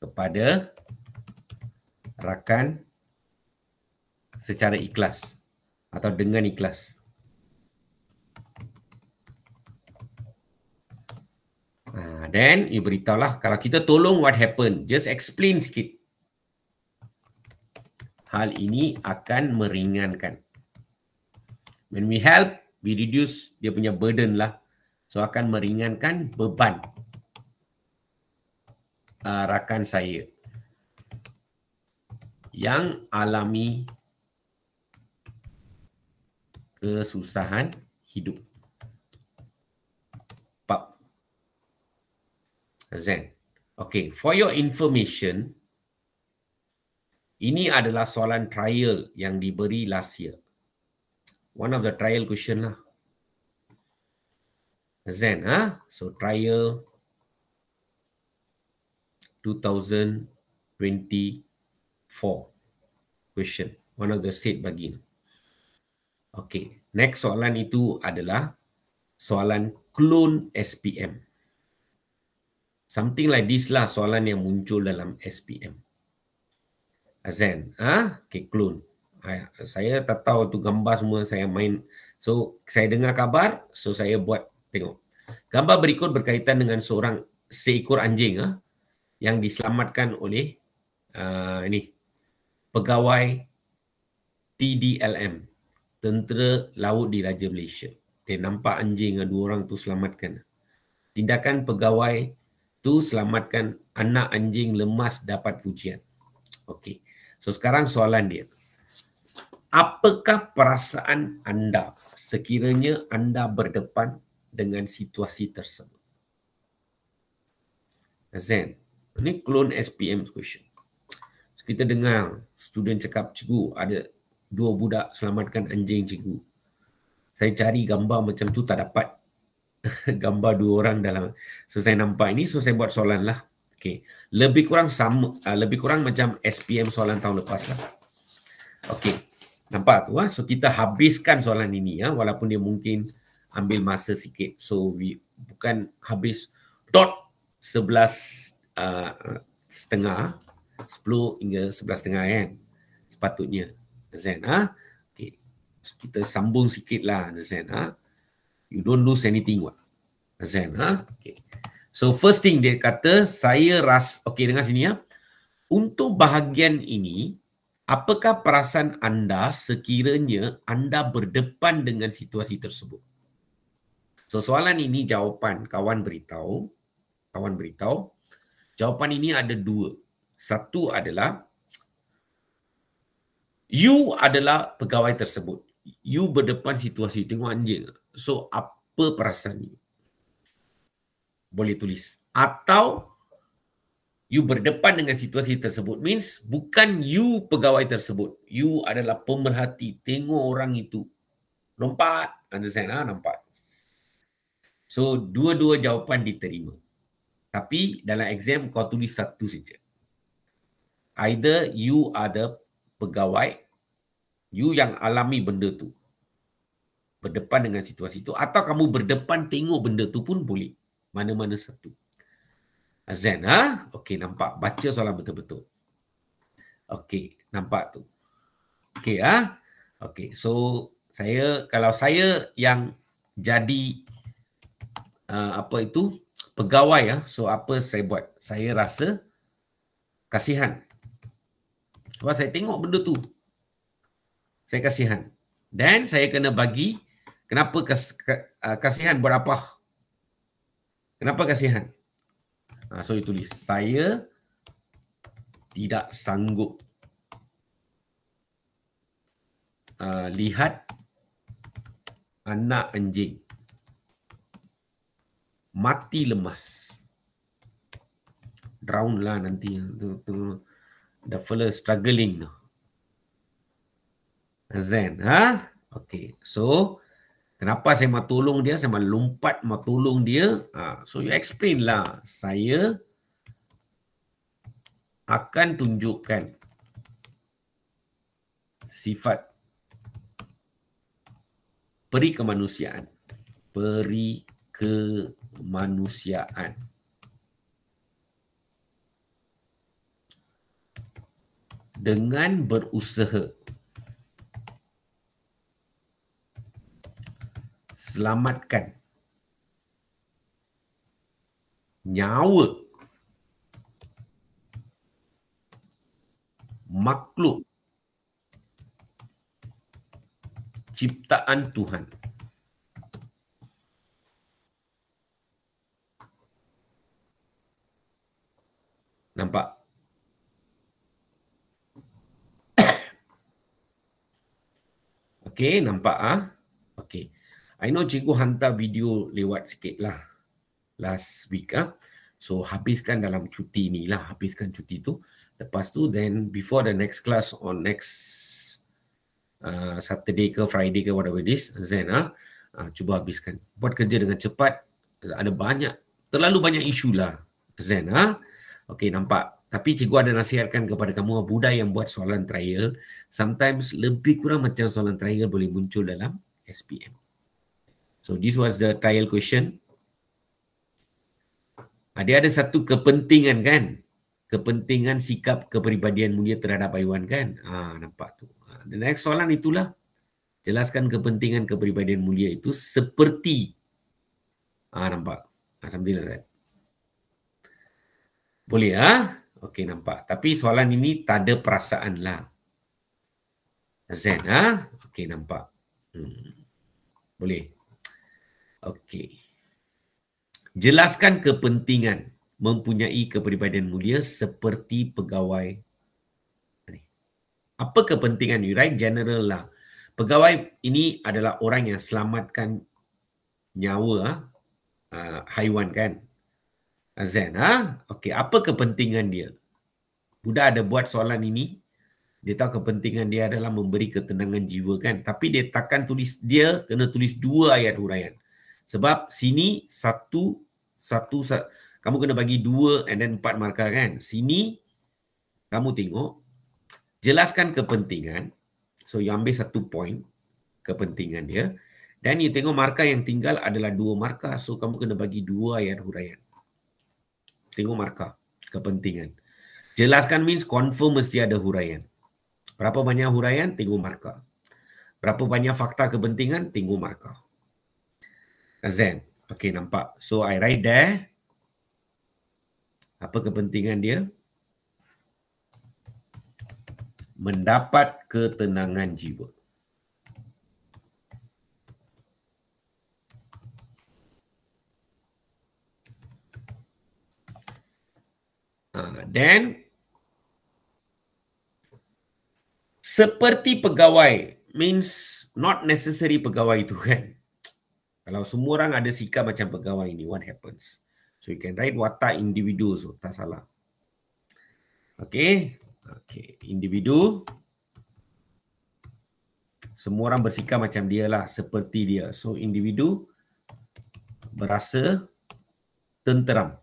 kepada rakan secara ikhlas atau dengan ikhlas. Then, you beritahulah kalau kita tolong what happened. Just explain sikit. Hal ini akan meringankan. When we help, we reduce dia punya burden lah. So, akan meringankan beban rakan saya yang alami kesusahan hidup. Pap. Zen. Okay, for your information, ini adalah soalan trial yang diberi last year. One of the trial question lah. Zen, So trial 2024 question. One of the set bagi. Okay, next soalan itu adalah soalan clone SPM. Something like this lah soalan yang muncul dalam SPM. Azan, okay, clone. Saya tak tahu tu gambar semua saya main. So, saya dengar kabar, so saya buat, tengok. Gambar berikut berkaitan dengan seekor anjing yang diselamatkan oleh pegawai TDLM, Tentera Laut Diraja Malaysia. Dia nampak anjing, dua orang tu selamatkan. Tindakan pegawai tu selamatkan anak anjing lemas dapat pujian. Okey. So sekarang soalan dia. Apakah perasaan anda sekiranya anda berdepan dengan situasi tersebut? Zen. Ini clone SPM question. So, kita dengar student cakap, cikgu ada 2 budak selamatkan anjing cikgu. Saya cari gambar macam tu tak dapat. Gambar 2 orang dalam. So saya nampak ini, so saya buat soalan lah. Okay. Lebih kurang sama, lebih kurang macam SPM soalan tahun lepas lah. Okay. Nampak tu So kita habiskan soalan ini walaupun dia mungkin ambil masa sikit. So bukan habis dot 11 setengah, 10 hingga 11 setengah kan. Sepatutnya. Zen, okay. So, kita sambung sikit lah. Zen, you don't lose anything what. Zen, okay. So first thing dia kata, saya okay, dengar sini Untuk bahagian ini, apakah perasaan anda sekiranya anda berdepan dengan situasi tersebut? So soalan ini jawapan kawan beritahu. Jawapan ini ada 2. Satu adalah you adalah pegawai tersebut. You berdepan situasi, tengok anjing. So apa perasaan you? Boleh tulis. Atau you berdepan dengan situasi tersebut means bukan you pegawai tersebut. You adalah pemerhati. Tengok orang itu. Nampak? Understand? Nampak. So, dua-dua jawapan diterima. Tapi dalam exam kau tulis satu saja. Either you ada pegawai, you yang alami benda tu. Berdepan dengan situasi itu. Atau kamu berdepan tengok benda tu pun boleh. Mana-mana satu. Zen, ha? Okey, nampak. Baca soalan betul-betul. Okey, nampak tu. Okey, ha? Okey, so kalau saya yang jadi apa itu pegawai ya, so apa saya buat? Saya rasa kasihan. Sebab saya tengok benda tu. Saya kasihan. Dan saya kena bagi kenapa kasihan buat apa? Kenapa kasihan? So you tulis, saya tidak sanggup lihat anak anjing mati lemas. Drown lah nanti. The fella struggling. Zen, ha? Okay, so kenapa saya mau tolong dia? Saya mau lompat mau tolong dia. So you explain lah. Saya akan tunjukkan sifat peri kemanusiaan. Peri kemanusiaan. Dengan berusaha selamatkan nyawa makhluk ciptaan Tuhan. Nampak? Okey, nampak Okey. I know cikgu hantar video lewat sikit lah last week So habiskan dalam cuti ni lah, habiskan cuti tu. Lepas tu then before the next class on next Saturday ke Friday ke whatever it is, Zen cuba habiskan. Buat kerja dengan cepat. Ada terlalu banyak isu lah, Zen Okey, nampak. Tapi cikgu ada nasihatkan kepada kamu, budak yang buat soalan trial, sometimes lebih kurang macam soalan trial boleh muncul dalam SPM. So this was the trial question. Dia ada satu kepentingan kan? Kepentingan sikap kepribadian mulia terhadap haiwan kan? Nampak tu. The next soalan itulah. Jelaskan kepentingan kepribadian mulia itu seperti. Nampak. Something like that. Boleh Okey, nampak. Tapi soalan ini tak ada perasaan lah. Zen Okey, nampak. Boleh. Okey. Jelaskan kepentingan mempunyai kepribadian mulia seperti pegawai. Apa kepentingan? You write general lah. Pegawai ini adalah orang yang selamatkan nyawa haiwan kan? Zen Okey, apa kepentingan dia? Budak ada buat soalan ini, dia tahu kepentingan dia adalah memberi ketenangan jiwa kan? Tapi dia takkan tulis, dia kena tulis 2 ayat huraian. Sebab sini satu kamu kena bagi 2 and then 4 markah kan? Sini kamu tengok, jelaskan kepentingan. So you ambil 1 point kepentingan dia. Dan you tengok markah yang tinggal adalah 2 markah. So kamu kena bagi 2 ayat huraian. Tengok markah kepentingan. Jelaskan means confirm mesti ada huraian. Berapa banyak huraian? Tengok markah. Berapa banyak fakta kepentingan? Tengok markah. Zen. Okey, nampak. So I write there. Apa kepentingan dia? Mendapat ketenangan jiwa. Then seperti pegawai means not necessary pegawai itu kan. Kalau semua orang ada sikap macam pegawai ini, what happens? So you can write watak individu, so tak salah. Okay, individu. Semua orang bersikap macam dia lah, seperti dia. So individu berasa tenteram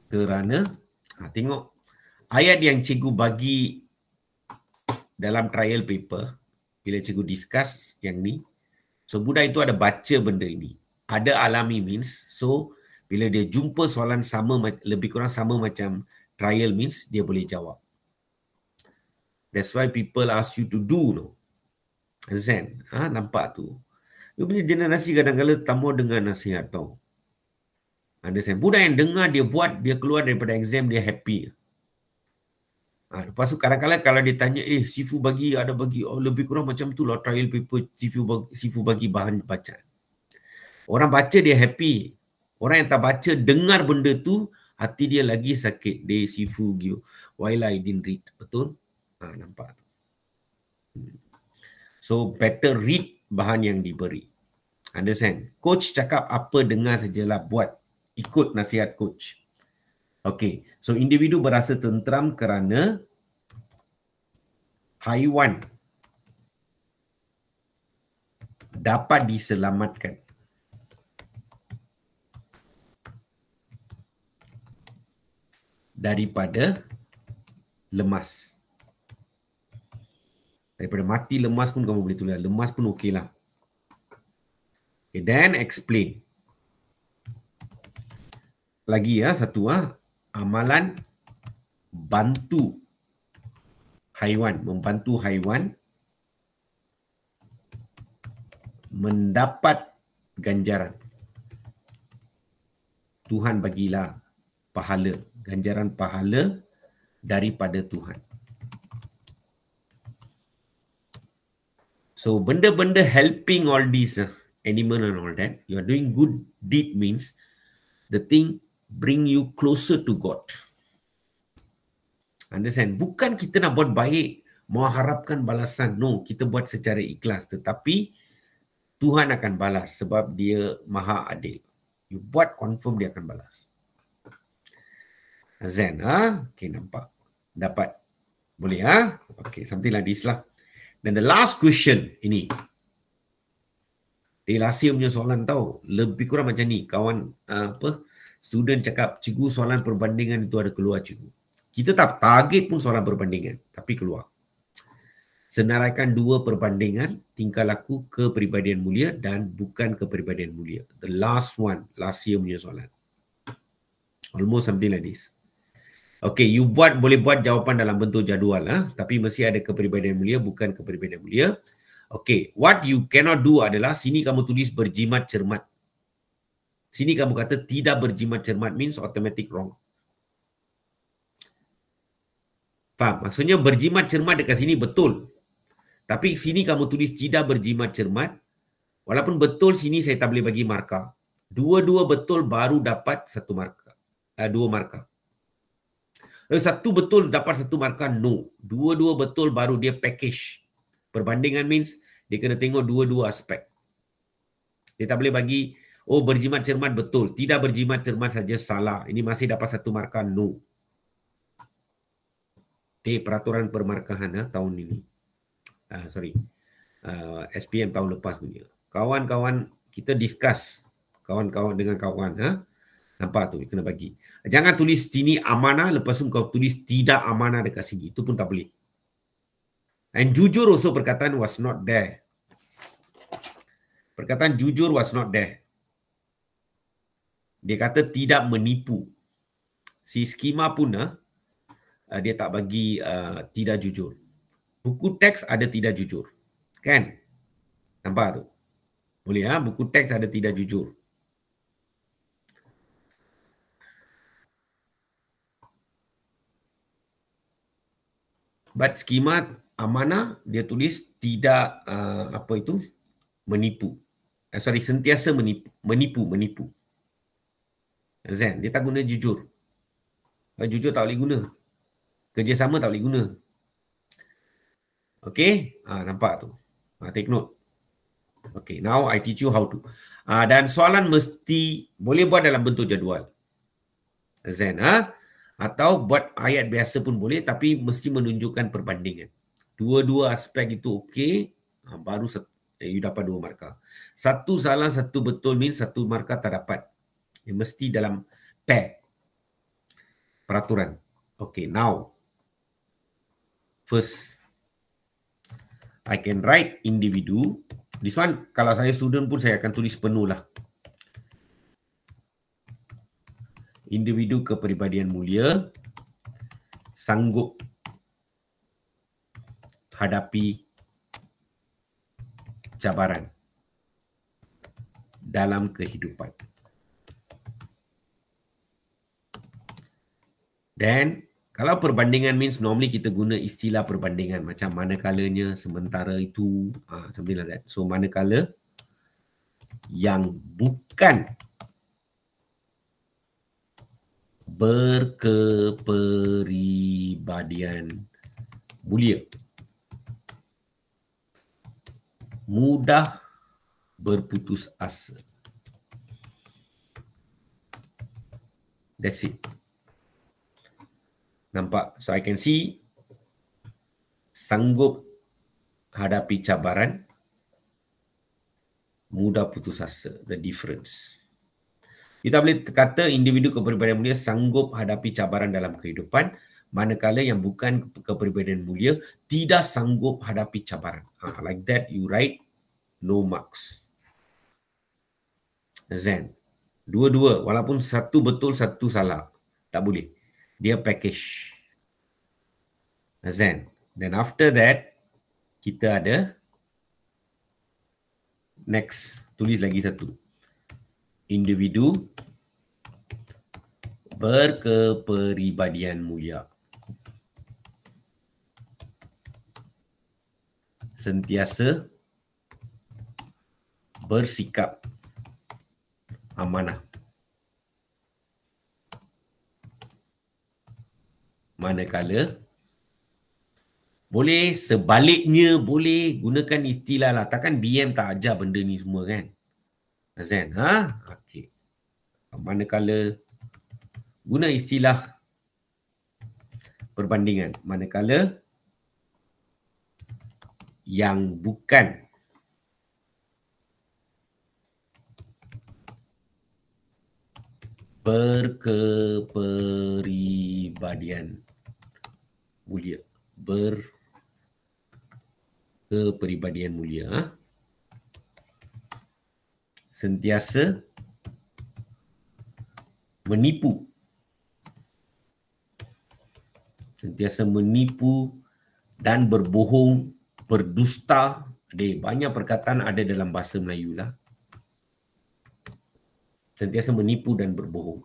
kerana tengok ayat yang cikgu bagi dalam trial paper bila cikgu discuss yang ni. So budak itu ada baca benda ini. Ada alami means, so bila dia jumpa soalan sama, lebih kurang sama macam trial means, dia boleh jawab. That's why people ask you to do, no? Zen, nampak tu. Dia punya generasi kadang-kadang tamu dengan nasihat tau. Understand? Budak yang dengar, dia buat, dia keluar daripada exam, dia happy. Lepas tu kadang-kadang kalau dia tanya, Sifu bagi, ada bagi, lebih kurang macam tu lah trial paper, Sifu bagi bahan bacaan. Orang baca dia happy. Orang yang tak baca dengar benda tu, hati dia lagi sakit. Dia Sifu give, while I didn't read. Betul? Nampak tu. So better read bahan yang diberi. Understand? Coach cakap apa dengar sajalah, buat. Ikut nasihat coach. Okay. So individu berasa tenteram kerana haiwan dapat diselamatkan daripada lemas. Daripada mati lemas pun kamu boleh tulis. Lemas pun okey lah. Okay, then explain. Lagi satu amalan bantu haiwan, membantu haiwan mendapat ganjaran. Tuhan bagilah pahala, ganjaran pahala daripada Tuhan. So benda-benda helping all these animal and all that, you are doing good deed means the thing bring you closer to God. Understand? Bukan kita nak buat baik, mengharapkan balasan. No, kita buat secara ikhlas. Tetapi Tuhan akan balas sebab dia maha adil. You buat, confirm dia akan balas. Zen, okay, nampak. Dapat. Boleh, Okay, something like this lah. Dan the last question ini. Relasi punya soalan tau. Lebih kurang macam ni. Kawan, student cakap, cikgu soalan perbandingan itu ada keluar cikgu. Kita tak target pun soalan perbandingan. Tapi keluar. Senaraikan dua perbandingan, tingkah laku kepribadian mulia dan bukan kepribadian mulia. The last one, last year punya soalan. Almost something like this. Okay, you boleh buat jawapan dalam bentuk jadual. Tapi mesti ada kepribadian mulia, bukan kepribadian mulia. Okay, what you cannot do adalah, sini kamu tulis berjimat cermat. Sini kamu kata tidak berjimat cermat means automatic wrong. Faham? Maksudnya berjimat cermat dekat sini betul. Tapi sini kamu tulis tidak berjimat cermat. Walaupun betul sini saya tak boleh bagi markah. Dua-dua betul baru dapat satu markah. Dua markah. Satu betul dapat satu markah, no. Dua-dua betul baru dia package. Perbandingan means dia kena tengok dua-dua aspek. Dia tak boleh bagi, berjimat cermat betul. Tidak berjimat cermat saja salah. Ini masih dapat satu markah, no. Peraturan permarkahan tahun ini. SPM tahun lepas punya. Kawan-kawan kita discuss. Kawan-kawan dengan kawan. Nampak tu, kena bagi. Jangan tulis sini amanah, lepas tu kau tulis tidak amanah dekat sini. Itu pun tak boleh. And jujur also perkataan was not there. Perkataan jujur was not there. Dia kata tidak menipu. Si skema pun dia tak bagi tidak jujur. Buku teks ada tidak jujur. Kan? Nampak tu? Boleh buku teks ada tidak jujur. But skema amanah dia tulis tidak menipu. Sentiasa menipu. Zen, dia tak guna jujur. Jujur tak boleh guna. Kerjasama tak boleh guna. Okay? Nampak tu. Take note. Okay, now I teach you how to. Dan soalan mesti boleh buat dalam bentuk jadual. Zen, atau buat ayat biasa pun boleh, tapi mesti menunjukkan perbandingan. Dua-dua aspek itu okey, baru you dapat dua markah. Satu salah, satu betul means satu markah tak dapat. Dia mesti dalam pair. Peraturan. Okay, now. First, I can write individu. This one, kalau saya student pun saya akan tulis penuh lah. individu kepribadian mulia sanggup hadapi cabaran dalam kehidupan. Dan kalau perbandingan means normally kita guna istilah perbandingan macam manakalanya, sementara itu, something like that. So manakala yang bukan berkepribadian mulia mudah berputus asa. That's it. Nampak? So I can see sanggup hadapi cabaran, mudah putus asa. The difference. Kita boleh kata individu kepribadian mulia sanggup hadapi cabaran dalam kehidupan, manakala yang bukan kepribadian mulia tidak sanggup hadapi cabaran. Like that you write no marks. Zen. Dua-dua, walaupun satu betul, satu salah. Tak boleh. Dia package. Zen. Then after that, kita ada next. Tulis lagi satu. Individu berkepribadian mulia sentiasa bersikap amanah. Manakala boleh sebaliknya, boleh gunakan istilah lah. Takkan BM tak ajar benda ni semua kan? Azan, okey. Manakala guna istilah perbandingan. Manakala yang bukan berkepribadian mulia, berkepribadian mulia, sentiasa menipu. Sentiasa menipu dan berbohong, berdusta. Ada banyak perkataan ada dalam bahasa Melayu lah. Sentiasa menipu dan berbohong.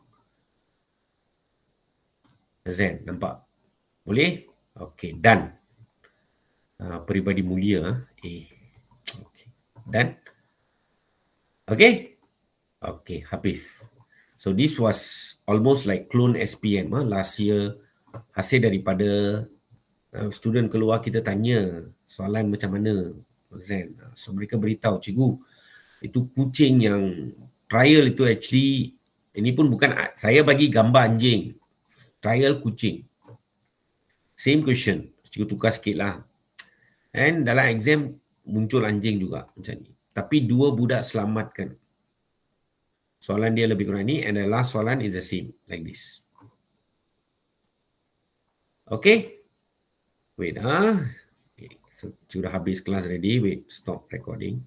Zen, nampak? Boleh? Okey, dan peribadi mulia. Okay. Dan? Okey? Okey, habis. So this was almost like clone SPM last year. Hasil daripada student keluar, kita tanya soalan macam mana Zen. So mereka beritahu, cikgu, itu kucing yang trial itu actually, ini pun bukan, saya bagi gambar anjing, trial kucing. Same question, cikgu tukar sikit lah. And dalam exam muncul anjing juga macam ni. Tapi dua budak selamatkan. Soalan dia lebih kurang ni, and the last soalan is the same, like this. Okay? Wait, okay. So, sudah habis kelas ready. Wait, stop recording.